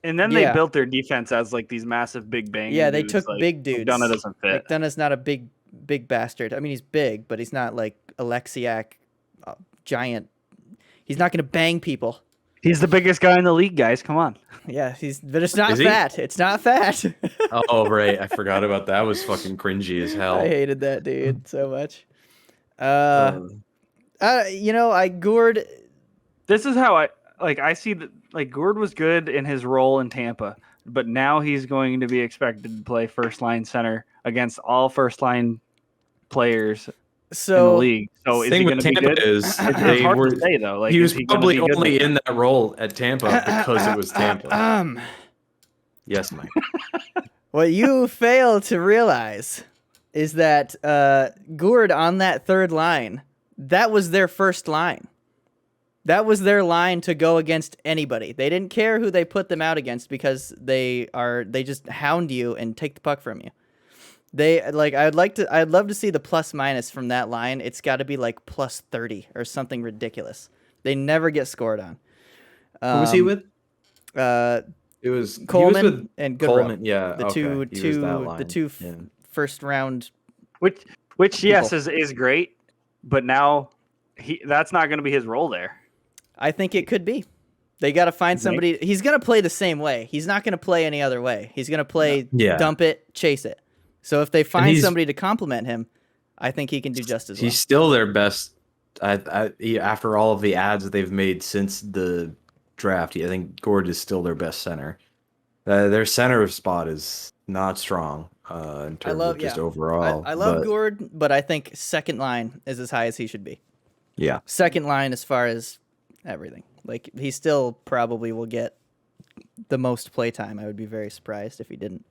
And then Yeah. they built their defense as like these massive big bang. Yeah, they dudes. took Like, big dudes. McDonough doesn't fit. McDonough's not a big bastard. I mean, he's big, but he's not like Alexiak, giant. He's not gonna bang people. He's the biggest guy in the league, guys. Come on. Yeah, but it's not Is he? fat. It's not fat. Oh, right. I forgot about that. That was fucking cringy as hell. I hated that dude so much. Um, Gourde. This is how I see that like Gourde was good in his role in Tampa, but now he's going to be expected to play first line center against all first line players in the So league. So is he thing going with to be Tampa good? is It's they hard were. to say though. Like He was is gonna probably be good only with in that role at Tampa because it was Tampa. Yes, Mike. What you fail to realize is that Gourde on that third line, that was their first line. That was their line to go against anybody. They didn't care who they put them out against because they just hound you and take the puck from you. I'd love to see the plus minus from that line. It's got to be like plus 30 or something ridiculous. They never get scored on. Who was he with? It was Coleman he was with and Goodrow. Coleman. Yeah, The okay. two He was that the line. two Yeah. first round. which yes people. is great, but now that's not going to be his role there. I think it could be. They got to find somebody. He's going to play the same way. He's not going to play any other way. He's going to play dump it, chase it. So if they find somebody to complement him, I think he can do just as well. He's still their best. After all of the ads that they've made since the draft, I think Gourde is still their best center. Their center spot is not strong in terms of just overall. I love Gourde, but I think second line is as high as he should be. Yeah. Second line as far as everything. Like, he still probably will get the most play time. I would be very surprised if he didn't.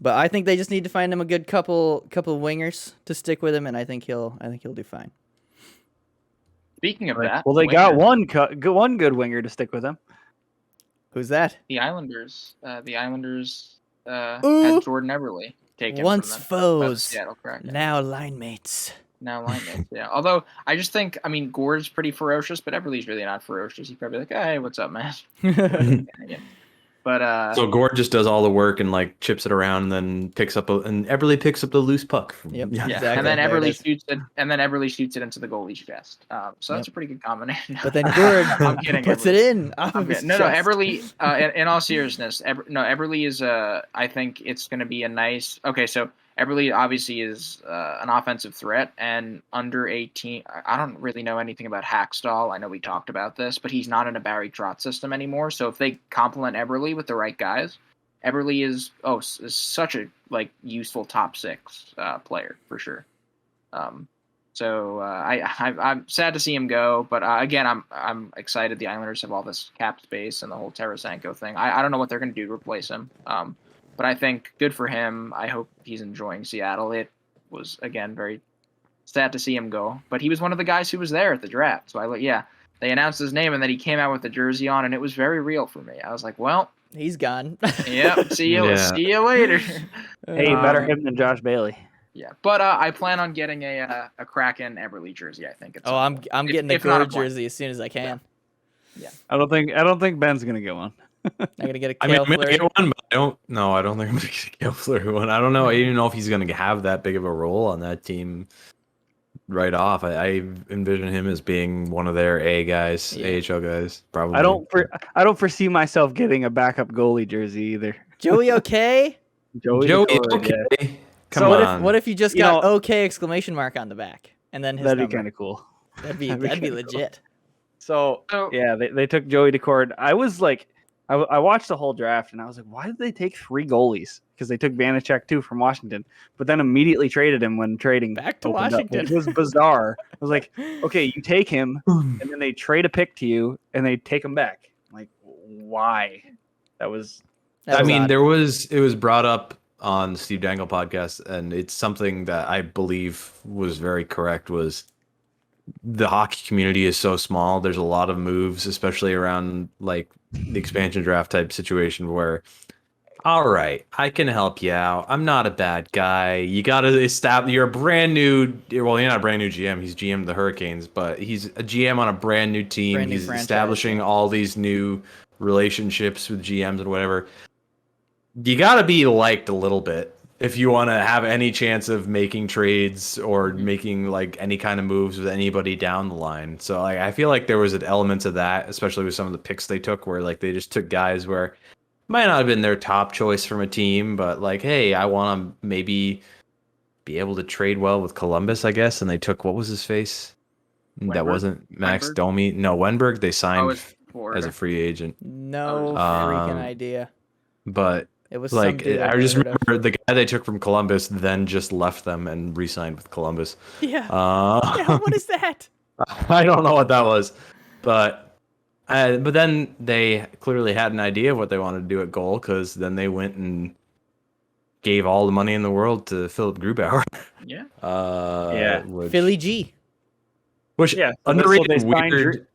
But I think they just need to find him a good couple wingers to stick with him, and I think he'll do fine. Speaking of that, Well, they got one good winger to stick with him. Who's that? The Islanders. The Islanders Ooh. had Jordan Eberle taken Once from them by the foes, Seattle Kraken. now line mates. Now linemates, yeah. Although I just think, I mean, Gore's pretty ferocious, but Eberle's really not ferocious. He's probably like, hey, what's up, man? But So Gore just does all the work and like chips it around, and then and Eberle picks up the loose puck. Yep. yeah, Exactly. and then There it Eberle is. shoots it, and then Eberle shoots it into the goalie's chest. So that's a pretty good combination. But then Gord I'm kidding, puts Eberle. it in. Off I'm of his kidding. No, chest. Eberle. In all seriousness, Eberle is I think it's going to be a nice. Okay, so Eberle obviously is an offensive threat, and under 18. I don't really know anything about Hackstall. I know we talked about this, but he's not in a Barry Trotz system anymore. So if they complement Eberle with the right guys, Eberle is such a useful top 6 player for sure. So I'm sad to see him go, but again I'm excited. The Islanders have all this cap space and the whole Tarasenko thing. I don't know what they're going to do to replace him. But I think good for him. I hope he's enjoying Seattle. It was, again, very sad to see him go. But he was one of the guys who was there at the draft. So, they announced his name, and then he came out with the jersey on, and it was very real for me. I was like, well. He's gone. Yep, see you later. Hey, better him than Josh Bailey. Yeah, but I plan on getting a Kraken Eberle jersey, I think. I'm getting the Gord jersey as soon as I can. Yeah. I don't think Ben's going to get one. I'm gonna get a I mean, Kale I'm gonna Fleury. get one, but I don't think I'm gonna get a Kale Fleury one. I don't know. I don't even know if he's gonna have that big of a role on that team right off. I envision him as being one of their AHL guys. Probably. I don't foresee myself getting a backup goalie jersey either. Joey okay? Joey okay. Yeah. Come So on. what if you just got okay exclamation mark on the back and then his That'd number? be kind of cool. That'd be kinda legit. So yeah, they took Joey Decord. I was like, I watched the whole draft and I was like, why did they take 3 goalies? Because they took Vanacek too from Washington, but then immediately traded him when trading Back to opened Washington. Up. It was bizarre. I was like, okay, you take him and then they trade a pick to you and they take him back. I'm like, why? That was That was odd. It was brought up on the Steve Dangle podcast, and it's something that I believe was very correct. Was the hockey community is so small. There's a lot of moves, especially around like the expansion draft type situation where, all right, I can help you out. I'm not a bad guy. You got to establish, you're a brand new, well, you're not a brand new GM. He's GM of the Hurricanes, but he's a GM on a brand new team. Brand new He's franchise. establishing all these new relationships with GMs and whatever. You got to be liked a little bit if you want to have any chance of making trades or making like any kind of moves with anybody down the line. So like, I feel like there was an element of that, especially with some of the picks they took, where like they just took guys where might not have been their top choice from a team, but like, hey, I want to maybe be able to trade well with Columbus, I guess. And they took, what was his face? That Wenberg? wasn't Max Wenberg? Domi. No, Wenberg they signed as a a free agent. No freaking Um, idea. But It was like, some dude I I've just heard of. remember the guy they took from Columbus then just left them and re-signed with Columbus. Yeah. Uh, Yeah. What is that? I don't know what that was, but then they clearly had an idea of what they wanted to do at goal, because then they went and gave all the money in the world to Philip Grubauer. Yeah. Which, Philly G. which Yeah, so underrated they signed weird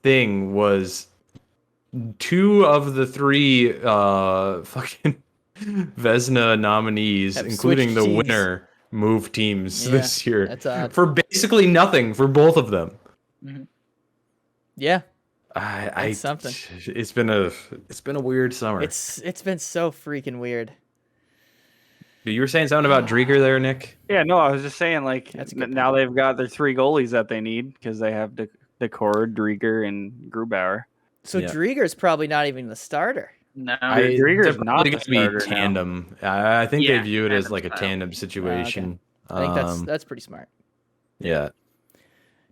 thing was 2 of the 3 fucking Vezina nominees, Have including the switched teams. winner, moved teams Yeah, this year that's odd. for basically nothing for both of them. Yeah. That's something. It's been a weird summer. It's been so freaking weird. You were saying something about Drieger there, Nick? Yeah, no, I was just saying, like, That's a good now they've got their 3 goalies that they need because they have Decord, Drieger, and Grubauer. So Yeah. Drieger's probably not even the starter. No. Drieger's they're not probably the gonna be starter now. tandem. I think Yeah, they view it as tandem like a style. tandem situation. I think that's pretty smart. Yeah.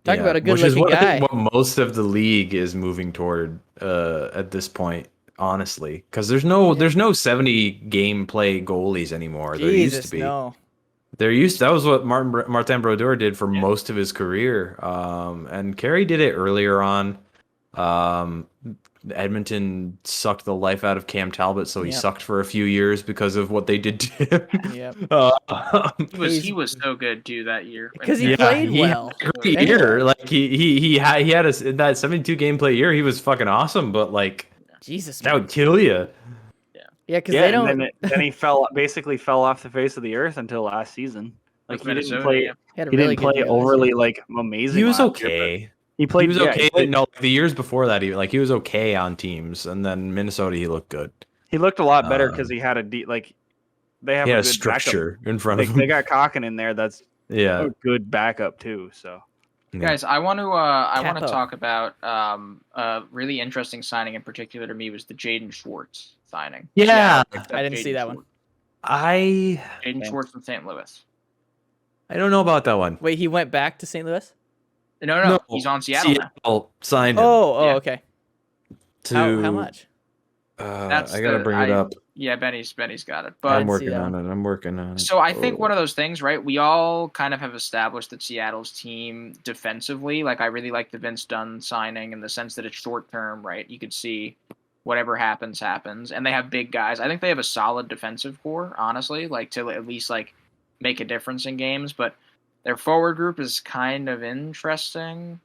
Talk about a Which is good-looking guy. what most of the league is moving toward at this point, honestly, because there's no 70 game play goalies anymore. There used Jesus, to be. no. That was what Martin Brodeur did for most of his career. And Carey did it earlier on. Edmonton sucked the life out of Cam Talbot, so he Yep. sucked for a few years because of what they did to him. Yep. He was so good too that year. Because he played well. Had a great year. Like he had that 72 game play year. He was fucking awesome, but like Jesus, That man. would kill you. Yeah, because they don't. And then he basically fell off the face of the earth until last season. Like With he didn't Minnesota, play. yeah. He had a He really didn't good play year last overly year. like amazing. He was last year, but okay. he played. He was yeah, okay. he played- No, the years before that, he was okay on teams, and then Minnesota, he looked good. He looked a lot better because he had they have He had a a good structure in front backup. of him. They got Kraken in there. That's Yeah. a good backup too. So Guys, I want to Capo. talk about a really interesting signing in particular to me was the Jaden Schwartz signing. Yeah. Picked up I didn't see Jaden that one. Schwartz. I Jaden Schwartz from St. Louis. don't know about that one. Wait, he went back to St. Louis? No, he's on Seattle now. Seattle signed him Oh, Yeah. okay. to. How much? I gotta bring it up. Yeah, Benny's got it. I'm But didn't see working that on it. I'm working on it. so I think Oh. one of those things, right? We all kind of have established that Seattle's team defensively, like I really like the Vince Dunn signing in the sense that it's short term, right? You could see whatever happens, and they have big guys. I think they have a solid defensive core, honestly, like to at least like make a difference in games. But their forward group is kind of interesting.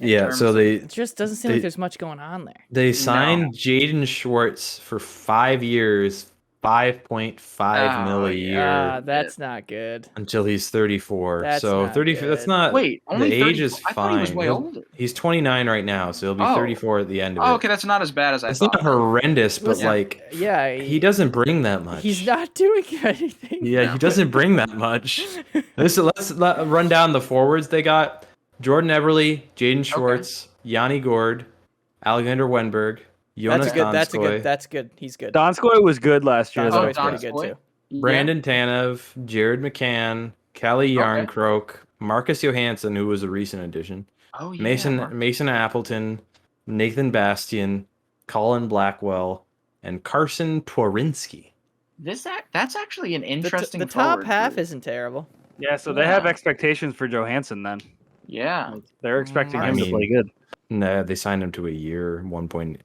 in Yeah, terms so of- It just doesn't seem they- like there's much going on there. they signed Jaden Schwartz for 5 years, 5.5 mil a year That's not good. until he's 34. That's So not 34. That's good. not. Wait, only the 30 age is I thought he was fine. way older. He's 29 right now, so he'll be Oh. 34 at the end of Oh, it. okay, that's not as bad as I It's thought. not horrendous, but Listen, like Yeah, he doesn't bring that much. He's not doing anything. Yeah, he doesn't bring that much. Let's run down the forwards they got: Jordan Eberle, Jaden Schwartz, Yanni Gord, Alexander Wenberg, Jonas Donskoy, That's good. He's good. Donskoy was good last year. Donskoy's though. pretty good too. Brandon Tanev, Jared McCann, Callie Yarncroke, Marcus Johansson, who was a recent addition, Oh, yeah. Mason Appleton, Nathan Bastian, Colin Blackwell, and Carson Tworinsky. That's actually an interesting. The top forward half group. isn't terrible. Yeah, so they have expectations for Johansson then. Yeah. They're expecting I him to mean, play good. Nah, they signed him to a year, They're 1.5.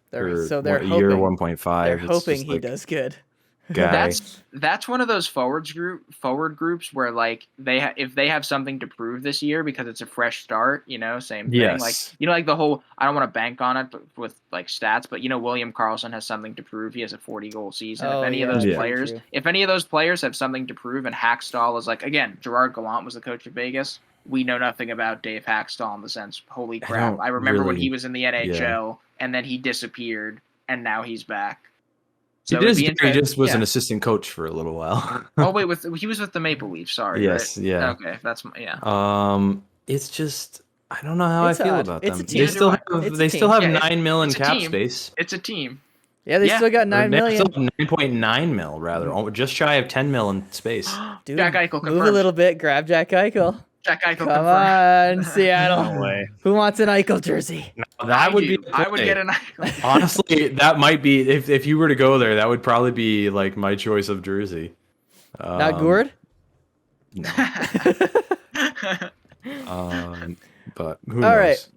They're It's hoping just he like, does good. Guy. That's one of those forward groups where like if they have something to prove this year because it's a fresh start, same thing. Yes. Like like the whole I don't want to bank on it, but with like stats, but William Karlsson has something to prove. He has a 40-goal season. Oh, If any of yeah, those Yeah. players, true. if any of those players have something to prove, and Hackstall is like again, Gerard Gallant was the coach of Vegas. We know nothing about Dave Hackstall in the sense, holy crap! don't I remember when really- he was in the NHL and then he disappeared and now he's back. He So it'd be just interesting- was yeah. an assistant coach for a little while. Oh wait, he was with the Maple Leafs. Sorry. Yes, right? yeah. Okay, yeah. It's just I don't know how It's I feel odd. about It's them. a team. They still Neither have It's a they still team. have Yeah, 9 mil in it's a cap team. space. It's a team. Yeah, they Yeah. still got Or 9 they million. still have 9.9 mil rather, just shy of 10 mil in space. Dude, Jack Eichel move confirmed. a little bit. Grab Jack Eichel. Jack Eichel Come confirmed. on, Seattle. No way. Who wants an Eichel jersey? That would be I would get an Eichel. honestly, that might be if you were to go there, that would probably be like my choice of jersey. Not Gourd? No. But who All knows? right.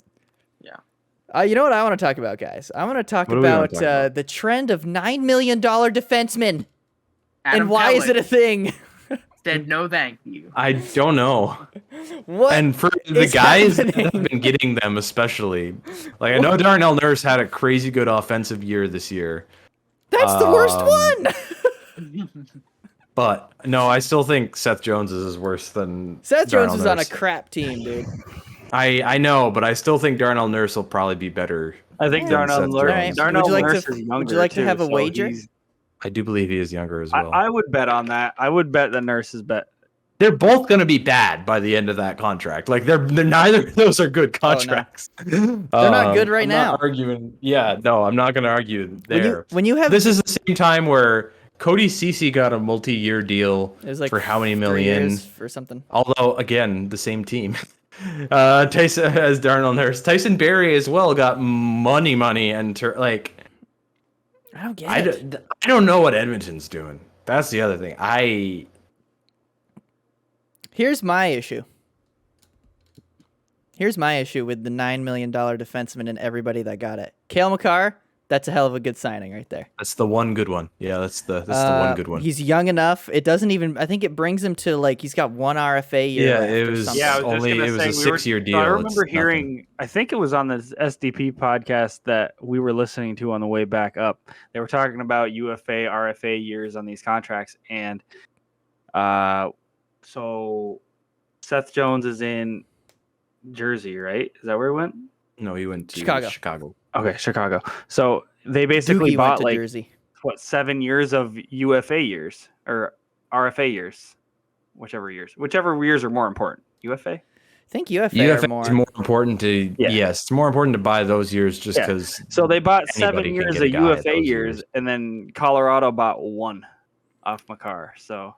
Yeah. You know what I want to talk about, guys? I want to talk What do we wanna about, talk about? the trend of $9 million defensemen. Adam And why is it a thing? said no thank you. I don't know. What? And for the is guys that happening? have been getting them, especially, like I know Darnell Nurse had a crazy good offensive year this year, That's the worst one. but no, I still think Seth Jones is worse than Seth Jones Darnell was on a Nurse. crap team, dude. I know, but I still think Darnell Nurse will probably be better. I think Yeah, Darnell Seth Nurse, Jones. Darnell Would you like Nurse to- is would younger you like to too, have a so wager? I do believe he is younger as well. I would bet on that. I would bet that Nurse is bet. They're both going to be bad by the end of that contract. Like they're neither of those are good Oh, no. contracts. They're not good right I'm now. Not arguing. Yeah, no, I'm not going to argue there. When you have This is the same time where Cody Ceci got a multi-year deal it was like for how many 3 million? years or something. Although again, the same team. Tyson as Darnell Nurse, Tyson Berry as well got money, and like I don't get I it. don't know what Edmonton's doing. That's the other thing. Here's my issue. Here's my issue with the $9 million defenseman and everybody that got it. Cale Makar, That's a hell of a good signing right there. That's the one good one. Yeah, that's the one good one. He's young enough. It doesn't even. I think it brings him to like he's got one RFA year Yeah, left it or was- something. Yeah, I was Only- just it gonna was say a 6-year deal. I It's remember nothing. hearing. I think it was on the SDP podcast that we were listening to on the way back up. They were talking about UFA, RFA years on these contracts, and so Seth Jones is in Jersey, right? Is that where he went? No, he went to Chicago. Chicago. Okay, Chicago. So they basically Doogie bought went to like Jersey. 7 years of UFA years or RFA years, whichever years are more important. UFA. I think UFA, UFA are more. is more important to Yeah. yes, it's more important to buy those years just Yeah. because. So they bought 7 Anybody can years get a of guy at UFA those years, years. and then Colorado bought 1 off Makar. So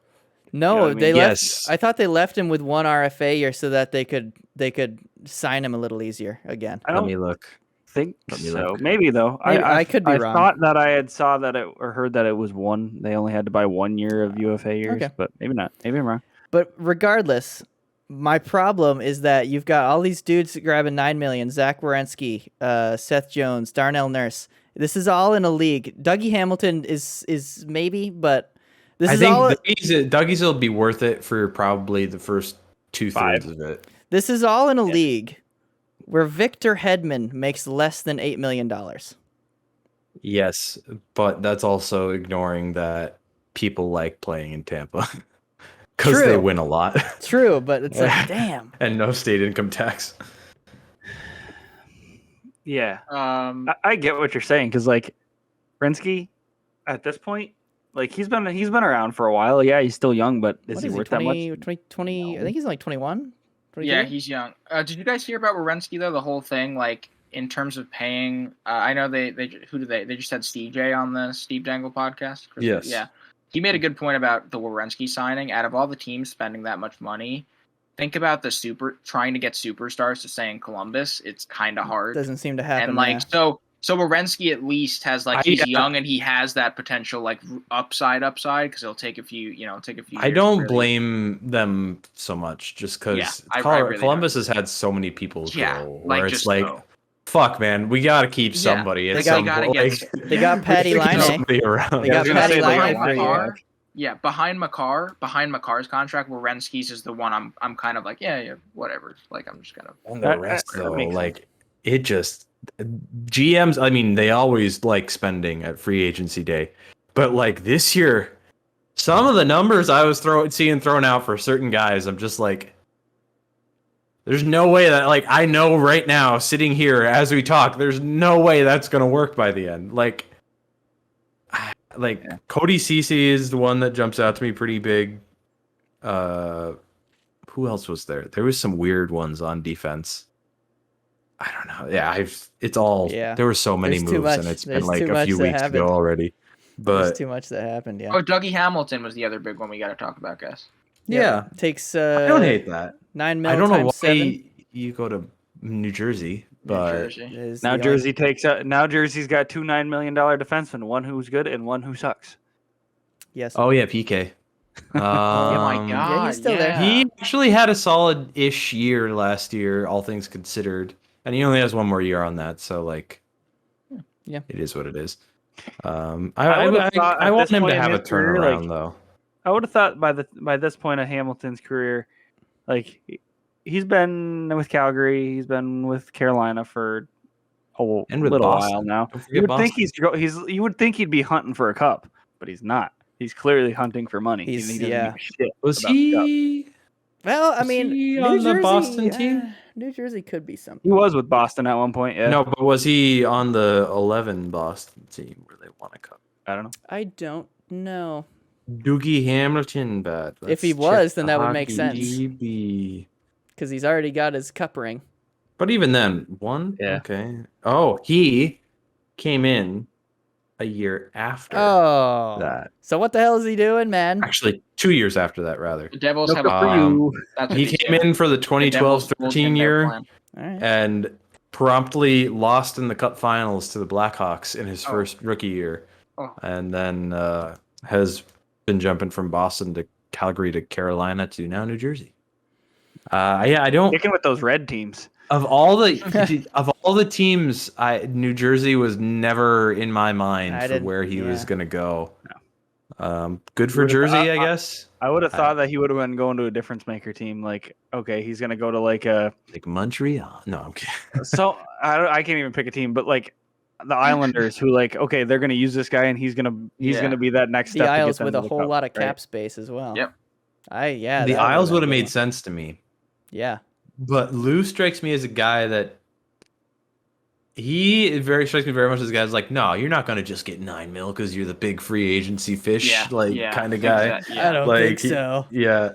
No, You know what I they mean? left. Yes. I thought they left him with one RFA year so that they could sign him a little easier again. I Let don't me look. think Let me so. look. Maybe though. Maybe- I could be I wrong. thought that I had saw that it or heard that it was 1. They only had to buy 1 year of UFA years, Okay. but maybe not. Maybe I'm wrong. But regardless, my problem is that you've got all these dudes grabbing $9 million: Zach Werenski, Seth Jones, Darnell Nurse. This is all in a league. Dougie Hamilton is maybe, but this I is think all. Dougie's will be worth it for probably the first 2/3 of it. This is all in a league where Victor Hedman makes less than $8 million. Yes, but that's also ignoring that people like playing in Tampa because they True. win a lot True, but it's like, damn. and no state income tax. Yeah. Um, I get what you're saying because like Rensky at this point, like he's been around for a while. Yeah, he's still young, but is What he is worth 20, that much? 20? I think he's like 21. 22? yeah, he's young. Did you guys hear about Werenski though? The whole thing, like in terms of paying. I know they just had CJ on the Steve Dangle podcast. Yes. Yeah. He made a good point about the Werenski signing. Out of all the teams spending that much money, think about trying to get superstars to stay in Columbus. It's kind of hard. Doesn't seem to happen. And like yeah. so Werenski at least has like he's young and he has that potential like upside because he'll take a few I years don't to really- blame them so much just because Yeah, I really Columbus has had so many people Yeah, go like, where it's just like, go. fuck, man, we gotta keep somebody. they at gotta- some gotta point. get- They got Patty Keep Laine. somebody around. They got I was gonna Patty say, like, Laine behind for you. Makar. Yeah, behind Makar's contract, Werenski's is the one I'm kind of like, yeah, whatever. Like I'm just kind of And the rest that though, makes like it just GMs. I mean, they always like spending at free agency day, but like this year, some of the numbers I was seeing thrown out for certain guys, I'm just like, there's no way that like I know right now, sitting here as we talk, there's no way that's gonna work by the end. Like Cody Ceci is the one that jumps out to me pretty big. Who else was there? There was some weird ones on defense. I don't know. Yeah, it's all. Yeah. There were so many There's too moves, much. and it's There's been like too a much few that weeks happened. ago already. There's But too much that happened. Yeah. Oh, Dougie Hamilton was the other big one we got to talk about, guys. yeah, Takes I don't hate that. 9 I million don't know times why 7. you go to New Jersey, New but Jersey. Is Now the only- Jersey now Jersey's got 2 $9 million defensemen, one who's good and one who sucks. Yes. oh yeah, PK. Oh my Um, god. yeah, he's still there. He actually had a solid-ish year last year, all things considered, and he only has one more year on that. So, like, Yeah. it is what it is. I would've thought I at want this him to point in have a his career, turnaround, like- though. I would have thought by this point of Hamilton's career, like he's been with Calgary, he's been with Carolina for a And with little Boston. while now. Don't forget You would think Boston. you would think he'd be hunting for a cup, but he's not. He's clearly hunting for money. He's- He doesn't yeah. give a shit Was about the cup. he? Well, I Was mean, he New on the Jersey, Boston team? New Jersey could be something. He was with Boston at one point. Yeah. No, but was he on the 11 Boston team where they won a cup? I don't know. I don't know. Doogie Hamilton, bad. If he Let's was, check then the that would make hockey sense. DB. Because he's already got his cup ring. But even then, one? Yeah. Okay. Oh, he came in a year after Oh. that. So what the hell is he doing, man? Actually, 2 years after that, rather. The Devils No have good a for plan. Um, you. That's what He they came said. in for the The Devils will 2012-13 get their year plan. All right. and promptly lost in the Cup Finals to the Blackhawks in his Oh. first rookie year. Oh. And then has been jumping from Boston to Calgary to Carolina to now New Jersey. Yeah, I don't. Sticking with those red teams. Of all the teams, New Jersey was never in my mind for where he was gonna go. No. Good for Jersey, I guess. I would have thought that he would have been going to a difference maker team. Like, okay, he's gonna go to like Montreal. No, I'm kidding. So I can't even pick a team, but like the Islanders, who like, okay, they're gonna use this guy, and he's gonna be that next step. The Isles to get them with to a the whole cup, lot of right? cap space as well. Yep. The Isles would have made sense to me. Yeah. But Lou strikes me as a guy that strikes me very much as a guy who's like, no, you're not going to just get $9 million because you're the big free agency fish, kind of guy. Exactly. I don't think so.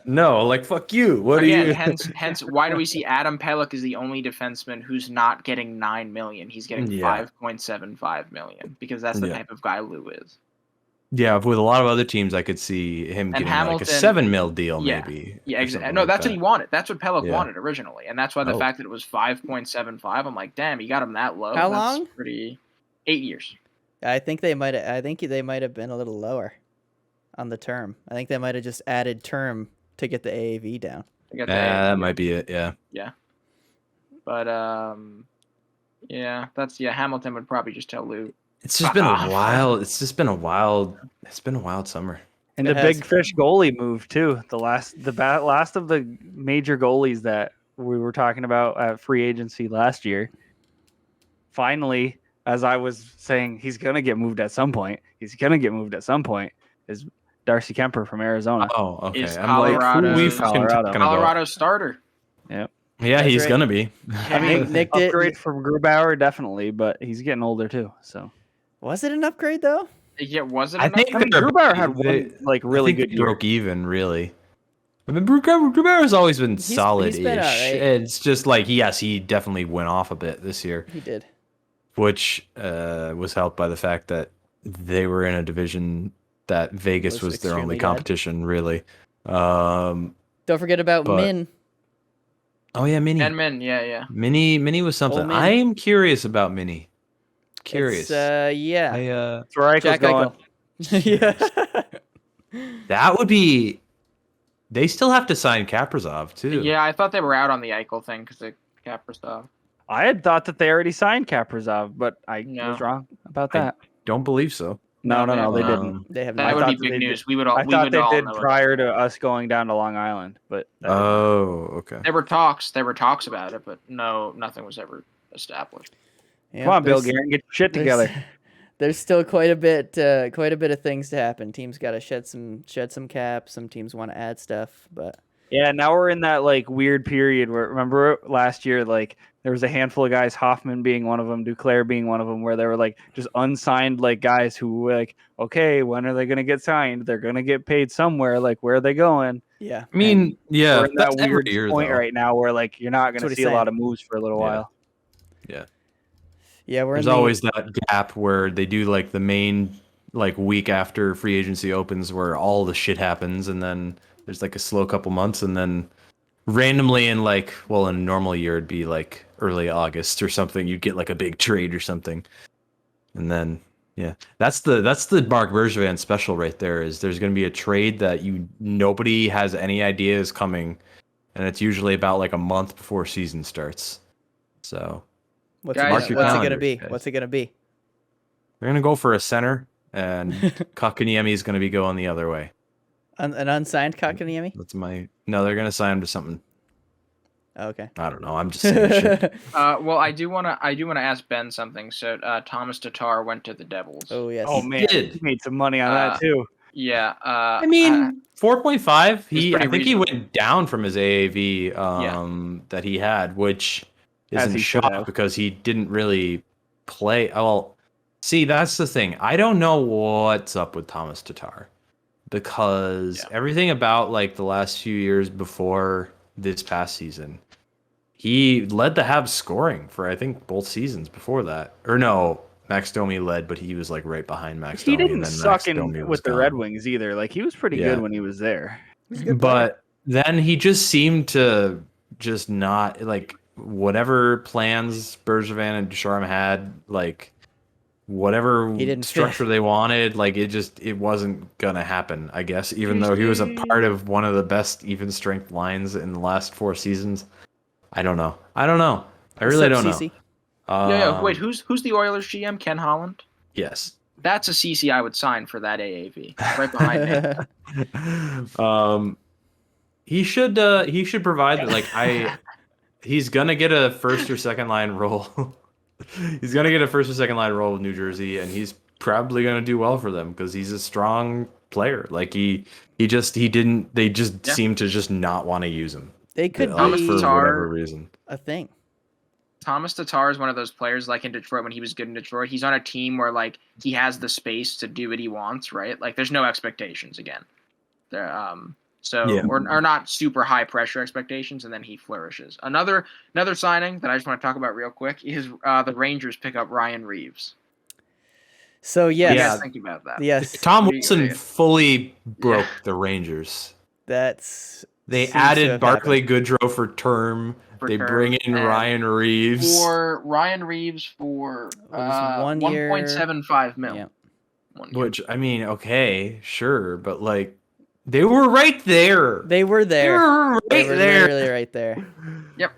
No, like fuck you. What Again, are you? hence, why do we see Adam Pelech is the only defenseman who's not getting $9 million? He's getting $5.75 million because that's the type of guy Lou is. Yeah, with a lot of other teams, I could see him getting like a $7 million deal, maybe. Yeah, exactly. No, that's what he wanted. That's what Pelech wanted originally, and that's why the fact that it was 5.75, I'm like, damn, you got him that low. How that's long? 8 years. I think they might have been a little lower on the term. I think they might have just added term to get the AAV down. That might be it. Yeah. Yeah. But Hamilton would probably just tell Lou. It's just been a wild. It's just been a wild. It's been a wild summer. And the big fish goalie move too. The last of the major goalies that we were talking about at free agency last year. Finally, as I was saying, he's gonna get moved at some point. Is Darcy Kemper from Arizona? Oh, okay. Is Colorado's starter? Yep. Yeah, he's gonna be. I mean, Nick did upgrade from Grubauer definitely, but he's getting older too. So was it an upgrade though? Yeah, was it? I think Grubauer had one really good year. Broke even, really. I mean, Grubauer's always been solid-ish. He's been all right. It's just like, yes, he definitely went off a bit this year. He did. Which was helped by the fact that they were in a division that Vegas was their only competition, really. Don't forget about Min. Oh, yeah, Minnie. And Min, yeah. Minnie was something. I am curious about Minnie. Curious. Yeah. That's where Eichel's going. Yeah. That would be... They still have to sign Kaprizov, too. Yeah, I thought they were out on the Eichel thing because of Kaprizov. I had thought that they already signed Kaprizov, but I was wrong about that. I don't believe so. No, they didn't. They have that would be big news. I thought they did prior to us going down to Long Island, but okay. There were talks about it, but nothing was ever established. Yeah, come on, Bill Guerin, get your shit together. There's still quite a bit of things to happen. Teams got to shed some cap. Some teams want to add stuff, but yeah, now we're in that like weird period where remember last year, like there was a handful of guys, Hoffman being one of them, Duclair being one of them, where they were like just unsigned like guys who were like, okay, when are they going to get signed? They're going to get paid somewhere. Like, where are they going? Yeah, I mean, we're in that weird point right now where like you're not going to see a lot of moves for a little while. Yeah, there's always that gap where they do like the main like week after free agency opens where all the shit happens, and then there's like a slow couple months, and then randomly in like, well, in a normal year it'd be like early August or something, you'd get like a big trade or something, and then that's the Mark Bergevin special right there. Is there's going to be a trade that nobody has any idea is coming, and it's usually about like a month before season starts. So. What's it gonna be? Guys. What's it gonna be? They're gonna go for a center, and Kotkaniemi is gonna be going the other way. An unsigned Kotkaniemi? No, they're gonna sign him to something. Okay. I don't know. I'm just saying shit. Well, I do wanna ask Ben something. So Thomas Tatar went to the Devils. Oh yes. Oh man, he made some money on that too. Yeah. I mean, 4.5. I think he reasonable. went down from his AAV that he had, which isn't a shock because he didn't really play. Well, see, that's the thing. I don't know what's up with Thomas Tatar because everything about like the last few years before this past season, he led the Habs scoring for I think both seasons before that. Or no, Max Domi led, but he was like right behind Max Domi. He didn't suck in with the Red Wings either. Like he was pretty good when he was there. But then he just seemed to just not like. Whatever plans Bergevin and Ducharme had, like whatever structure they wanted, like it wasn't gonna happen, I guess, even though he was a part of one of the best even strength lines in the last 4 seasons. I don't know. I really don't CC? know. Yeah. Wait, who's the Oilers GM? Ken Holland. Yes. That's a CC I would sign for that AAV. Right behind me. He should provide he's gonna get a first or second line role. He's gonna get a first or second line role with New Jersey, and he's probably gonna do well for them because he's a strong player. Like they just seem to just not want to use him. They could for be whatever reason. a thing. Thomas Tatar is one of those players like in Detroit when he was good in Detroit. He's on a team where like he has the space to do what he wants, right? Like there's no expectations again. There, or not super high pressure expectations, and then he flourishes. Another signing that I just want to talk about real quick is the Rangers pick up Ryan Reeves. So yes, What do you guys think about that? Yes, Tom Wilson fully broke the Rangers. They added Barclay Goodrow for term. They bring in Ryan Reeves. For Ryan Reeves for 1 year, 1.75 mil. Yeah. Which, I mean, okay, sure, but like they were right there. They were there. They were literally right there. Yep.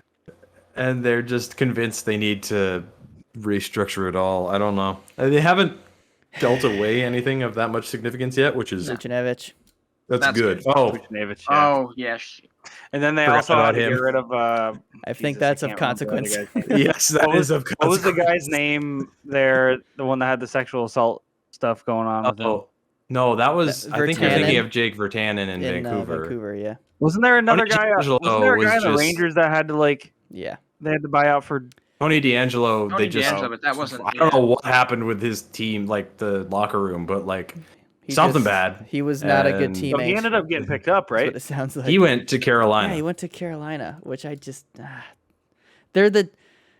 And they're just convinced they need to restructure it all. I don't know. They haven't dealt away anything of that much significance yet, which is Vucinovic. That's good. Oh, Vucinovic, oh yes. And then they Forgot also about had to him. get rid of. I think that's of consequence. yes, that is of consequence. What was the guy's name there? The one that had the sexual assault stuff going on with him? Oh, no, that was. I think you're Virtanen? thinking of Jake Virtanen in Vancouver. Vancouver, yeah. Wasn't there another Tony guy? DeAngelo Wasn't there a was guy in the just- Rangers that had to like? Yeah. They had to buy out for. Tony DeAngelo, Tony they just. DeAngelo, but that wasn't. I don't know what happened with his team, like the locker room, but like He something just- bad. He was not a good And- teammate. So he ended up getting picked up, That's right? what it sounds like. He went to Carolina. Yeah, he went to Carolina, which I just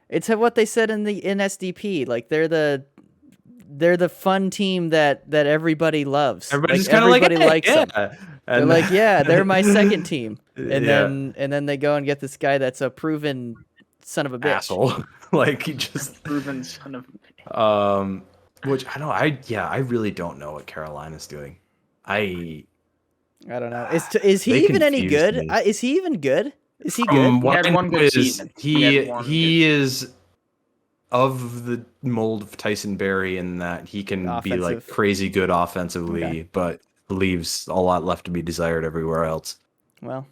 it's what they said in the SDP. Like they're the fun team that everybody loves. Everybody's like, kind of like, everybody hey, likes yeah. them. And They're like, yeah, they're my second team. And Yeah. then they go and get this guy that's a proven son of a bitch. asshole. Like he just Proven son of. which I don't. I really don't know what Carolina's doing. I don't know. Is he They even any confused good? me. Is he even good? Is he good? what He had I one know good is season. He had one he is of the mold of Tyson Berry in that he can be like Offensive. crazy good offensively, Okay. but leaves a lot left to be desired everywhere else. Well,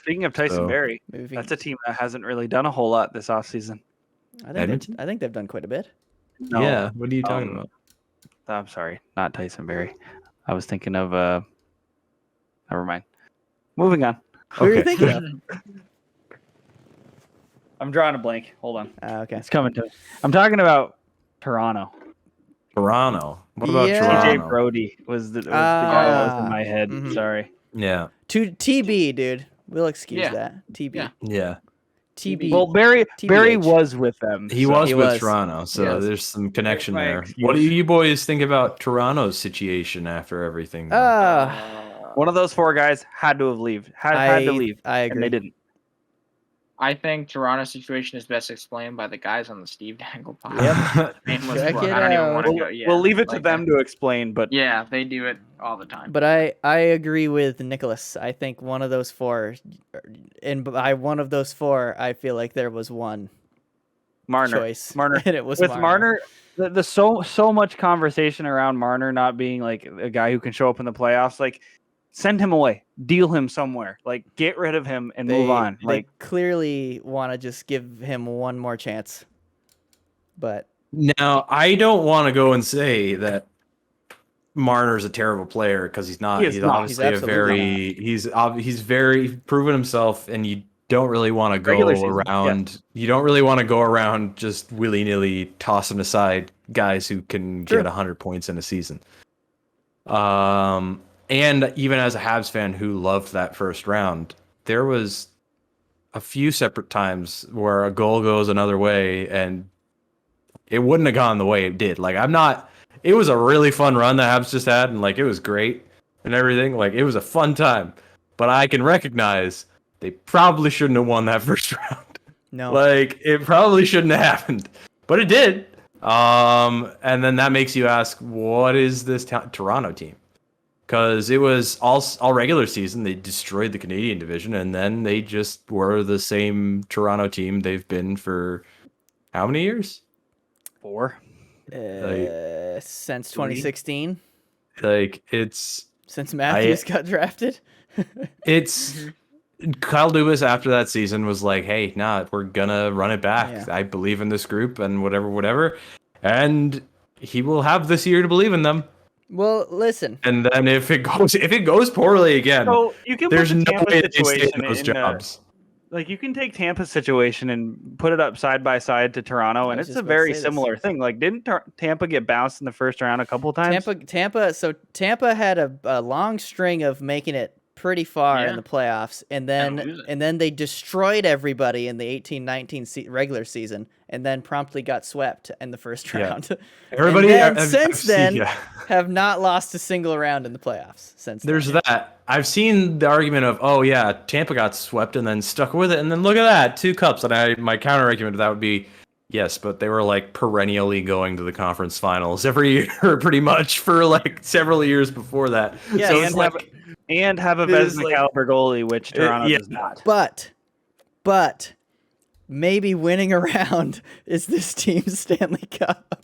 Speaking of Tyson So- Berry, maybe that's a team that hasn't really done a whole lot this offseason. Edmonton? I think they've done quite a bit. No, Yeah, what are you talking about? I'm sorry, not Tyson Berry. I was thinking of never mind. Moving on. Who are you thinking of? I'm drawing a blank. Hold on. Okay. It's coming to me. I'm talking about Toronto. Toronto. What about Yeah. TJ Toronto? Brody was the guy that was in my head. Mhm. Sorry. Yeah, TB, dude. We'll excuse Yeah. that. TB. Yeah. yeah. TB. Well, Barry TBH. was with them. He so- was He with was. Toronto, so Yes. there's some connection My there. excuse. What do you boys think about Toronto's situation after everything? One of those four guys had to have had to leave. I And agree. they didn't. I think Toronto's situation is best explained by the guys on the Steve Dangle podcast. Yep. Name was Check what? it I don't even out. want to go. Yeah, We'll leave it to like them to explain, but Yeah, they do it all the time. But I agree with Nicholas. I think one of those four, and by one of those four, I feel like there was one Marner. choice, Marner. and it was With Marner, the so much conversation around Marner not being like a guy who can show up in the playoffs. Like, send him away, deal him somewhere, like get rid of him and move on. They Like, clearly want to just give him one more chance. But Now, I don't want to go and say that Marner's a terrible player because he's not. He is He's not. obviously He's a absolutely very he's very proven himself, and you don't really want to go Regular season, around. You don't really want to go around just willy nilly tossing aside guys who can Sure. get 100 points in a season. And even as a Habs fan who loved that first round, there was a few separate times where a goal goes another way and it wouldn't have gone the way it did. Like it was a really fun run that Habs just had, and like it was great and everything. Like it was a fun time. But I can recognize they probably shouldn't have won that first round. no, Like it probably shouldn't have happened. But it did. And then that makes you ask, what is this Toronto team? because it was all regular season. They destroyed the Canadian division, and then they just were the same Toronto team they've been for how many years? 4. Since 2016. Like it's Since Matthews got drafted. it's Kyle Dubas after that season was like, hey, nah, we're gonna run it back. Yeah. I believe in this group and whatever. And he will have this year to believe in them. Well, listen. And then if it goes poorly again, So you can there's put the no Tampa way they stay situation in those in jobs. like you can take Tampa's situation and put it up side by side to Toronto, and was it's just a about to very say this. similar thing. Like, didn't Tampa get bounced in the first round a couple times? Tampa. So Tampa had a long string of making it pretty far in the playoffs, and then they destroyed everybody in the 18-19 regular season, and then promptly got swept in the first round. Everybody since then have not lost a single round in the playoffs since. There's that. I've seen the argument of, oh yeah, Tampa got swept and then stuck with it, and then look at that, 2 cups. And my counter argument to that would be, yes, but they were like perennially going to the conference finals every year, pretty much for like several years before that. Yeah, so and have a Vezina caliber goallie, which Toronto does not. But maybe winning a round is this team's Stanley Cup.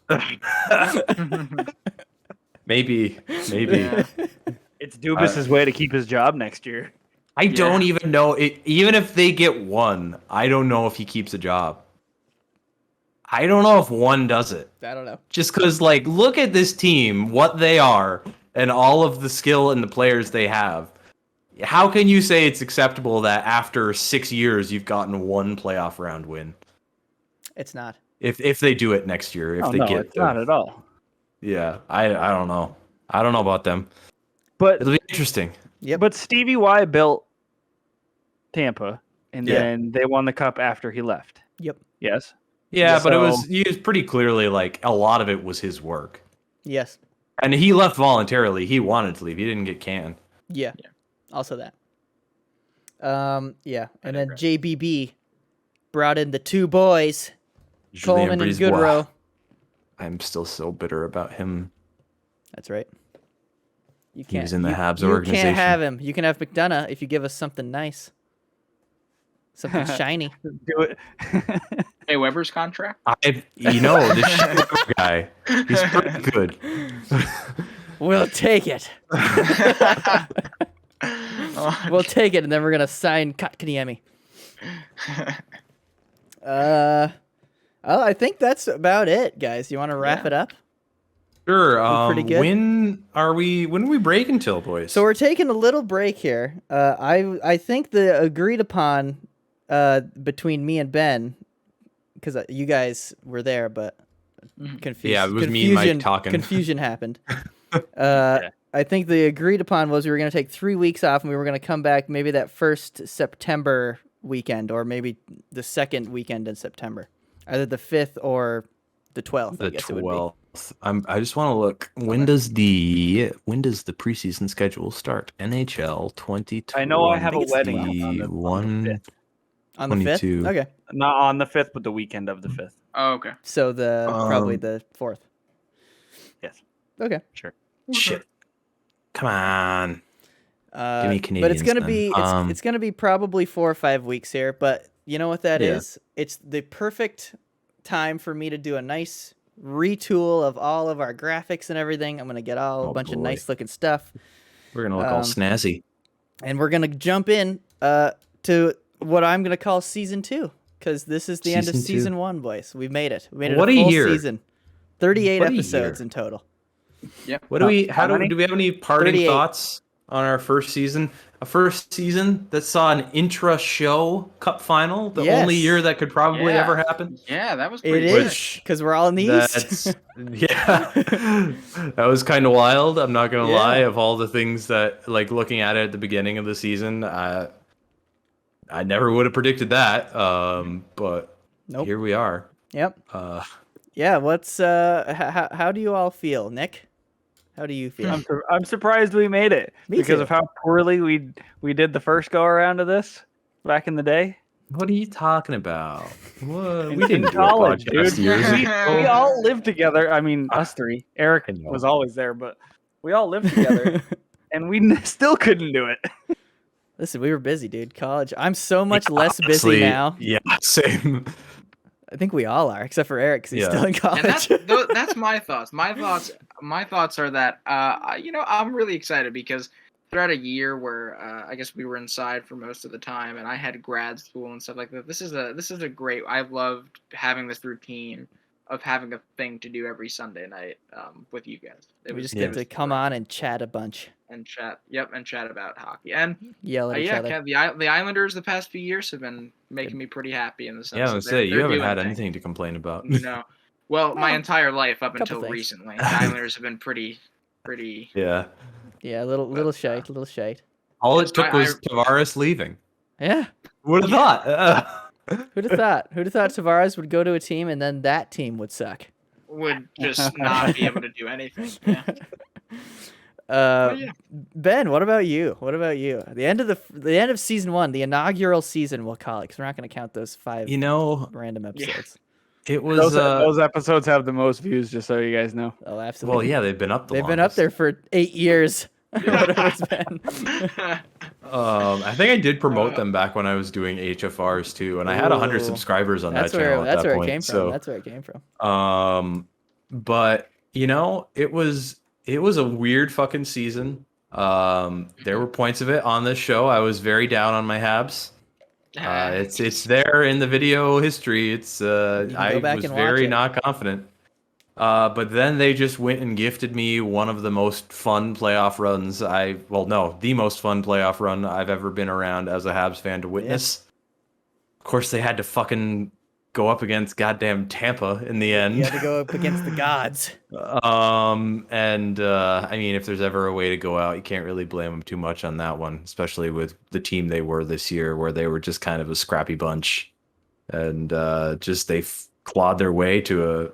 maybe. Yeah. It's Dubas' way to keep his job next year. I don't even know. Even if they get 1, I don't know if he keeps a job. I don't know if 1 does it. I don't know. Just because, like, look at this team, what they are, and all of the skill and the players they have. How can you say it's acceptable that after 6 years you've gotten 1 playoff round win? It's not. If they do it next year, It's not at all. Yeah, I don't know. I don't know about them. But it'll be interesting. Yep. But Stevie Y built Tampa, and then they won the cup after he left. Yep. Yes. Yeah, but he was pretty clearly like a lot of it was his work. Yes. And he left voluntarily. He wanted to leave. He didn't get canned. Yeah. Also that. Yeah. And then JBB brought in the 2 boys, Coleman and Goodrow. I'm still so bitter about him. That's right. You can't. He was in the Habs You organization. can't have him. You can have McDonough if you give us something nice. Something shiny. Do it. Hey, Weber's contract? This Weber guy, he's pretty good. We'll take it. We'll take it, and then we're gonna sign Kotkaniemi. I think that's about it, guys. You want to wrap it up? Sure. Pretty good. When are we break until, boys? So we're taking a little break here. I think the agreed upon between me and Ben, because you guys were there, but Yeah, it was me and Mike talking. Confusion happened. I think the agreed upon was we were going to take 3 weeks off, and we were going to come back maybe that first September weekend, or maybe the second weekend in September, either the 5th or the 12th. The I guess 12th. I just want to look. When does the preseason schedule start? NHL 2020. I know I have a wedding on the 1 on the 5th. Okay. Not on the 5th, but the weekend of the 5th. Oh, okay. So probably the 4th. Yes. Okay. Sure. Shit. Come on. Give me Canadians. But it's gonna then. be it's gonna be probably 4 or 5 weeks here. But you know what that is? It's the perfect time for me to do a nice retool of all of our graphics and everything. I'm gonna get a bunch of nice looking stuff. We're gonna look all snazzy. And we're gonna jump in to what I'm gonna call season 2, because this is the end of season 1, boys. We made it. We made it What a a full year. season. 38 What a episodes year. in total. Yeah. What do we? Do we have any parting 38. thoughts on our first season? A first season that saw an intra-show cup final, the only year that could probably ever happen. Yeah, that was It pretty is, because we're all in the East. That was kind of wild. I'm not gonna lie. Of all the things that, like, looking at it at the beginning of the season, I never would have predicted that. But here we are. Yep. Yeah. What's how do you all feel, Nick? How do you feel? I'm surprised we made it because of how poorly we did the first go around of this back in the day. What are you talking about? What? We In didn't college, do a podcast dude. years We ago. all lived together. I mean, us three. Eric I know. was always there, but we all lived together. and we still couldn't do it. Listen, we were busy, dude. College. I'm so much less busy now. Yeah, same. I think we all are, except for Eric, because he's still in And college. that's my thoughts. My thoughts are that I'm really excited because throughout a year where I guess we were inside for most of the time, and I had grad school and stuff like that. This is a great. I've loved having this routine of having a thing to do every Sunday night with you guys. We just get to come on and chat a bunch. And chat. Yep, and chat about hockey and yell at each other. Kev, the Islanders the past few years have been making me pretty happy in the sense. Yeah, I was say you haven't had anything to complain about. No, well, my entire life up until things. recently, the Islanders have been pretty. Yeah. Yeah, a little shite. All it took was Tavares leaving. Yeah. Would have thought. Who'd have thought? Who'd have thought Tavares would go to a team and then that team would suck? Would just not be able to do anything. Yeah. Ben, what about you? The end of season 1, the inaugural season, we'll call it, because we're not going to count those 5 random episodes. It was those episodes have the most views, just so you guys know. Oh, absolutely. Well, yeah, they've been up. They've been up there for 8 years. Whatever it's been. I think I did promote them back when I was doing HFRs too, and I had 100 subscribers on that channel at that point. That's where it came from. But it was a weird fucking season. There were points of it on this show. I was very down on my Habs. It's there in the video history. I was very not confident. But then they just went and gifted me one of the most fun playoff runs the most fun playoff run I've ever been around as a Habs fan to witness. Yeah. Of course, they had to fucking go up against goddamn Tampa in the end. You had to go up against the gods. I mean, if there's ever a way to go out, you can't really blame them too much on that one, especially with the team they were this year, where they were just kind of a scrappy bunch, and they clawed their way to a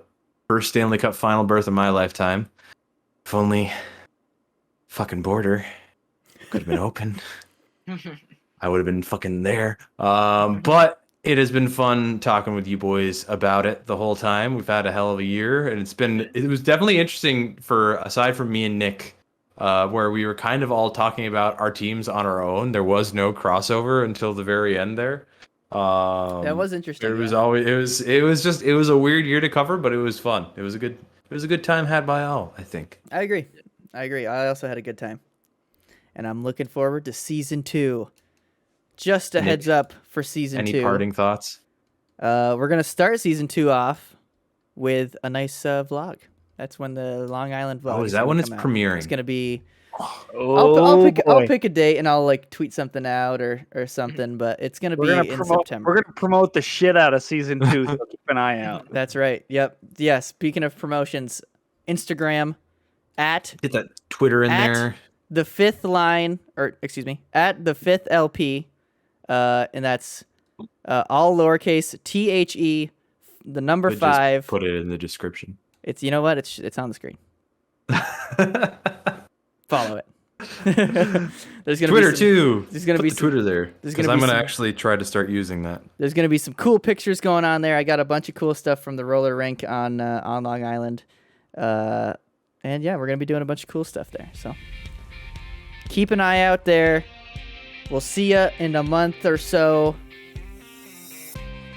first Stanley Cup final berth in my lifetime. If only fucking border could have been open, I would have been fucking there. But it has been fun talking with you boys about it the whole time. We've had a hell of a year, and it was definitely interesting aside from me and Nick, where we were kind of all talking about our teams on our own. There was no crossover until the very end there. That was interesting. It was a weird year to cover, but it was fun. It was a good time had by all, I think. I agree. I also had a good time, and I'm looking forward to season 2. Just a heads up for season 2. Any parting thoughts? We're gonna start season 2 off with a nice vlog. That's when the Long Island vlog. Oh, is that when it's premiering? It's gonna be. I'll pick a date and I'll tweet something out or something, but it's gonna be in September. We're gonna promote the shit out of season 2, so keep an eye out. That's right. Yep. Yeah. Speaking of promotions, Instagram at get that Twitter in there. The fifth line, or excuse me, at the fifth LP, and that's all lowercase THE, the number 5. Put it in the description. It's what it's on the screen. Follow it. There's gonna Twitter be too. There's gonna Put be the Twitter there because I'm gonna some, actually try to start using that. There's gonna be some cool pictures going on there. I got a bunch of cool stuff from the roller rink on Long Island, and yeah, we're gonna be doing a bunch of cool stuff there. So keep an eye out there. We'll see ya in a month or so.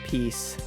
Peace.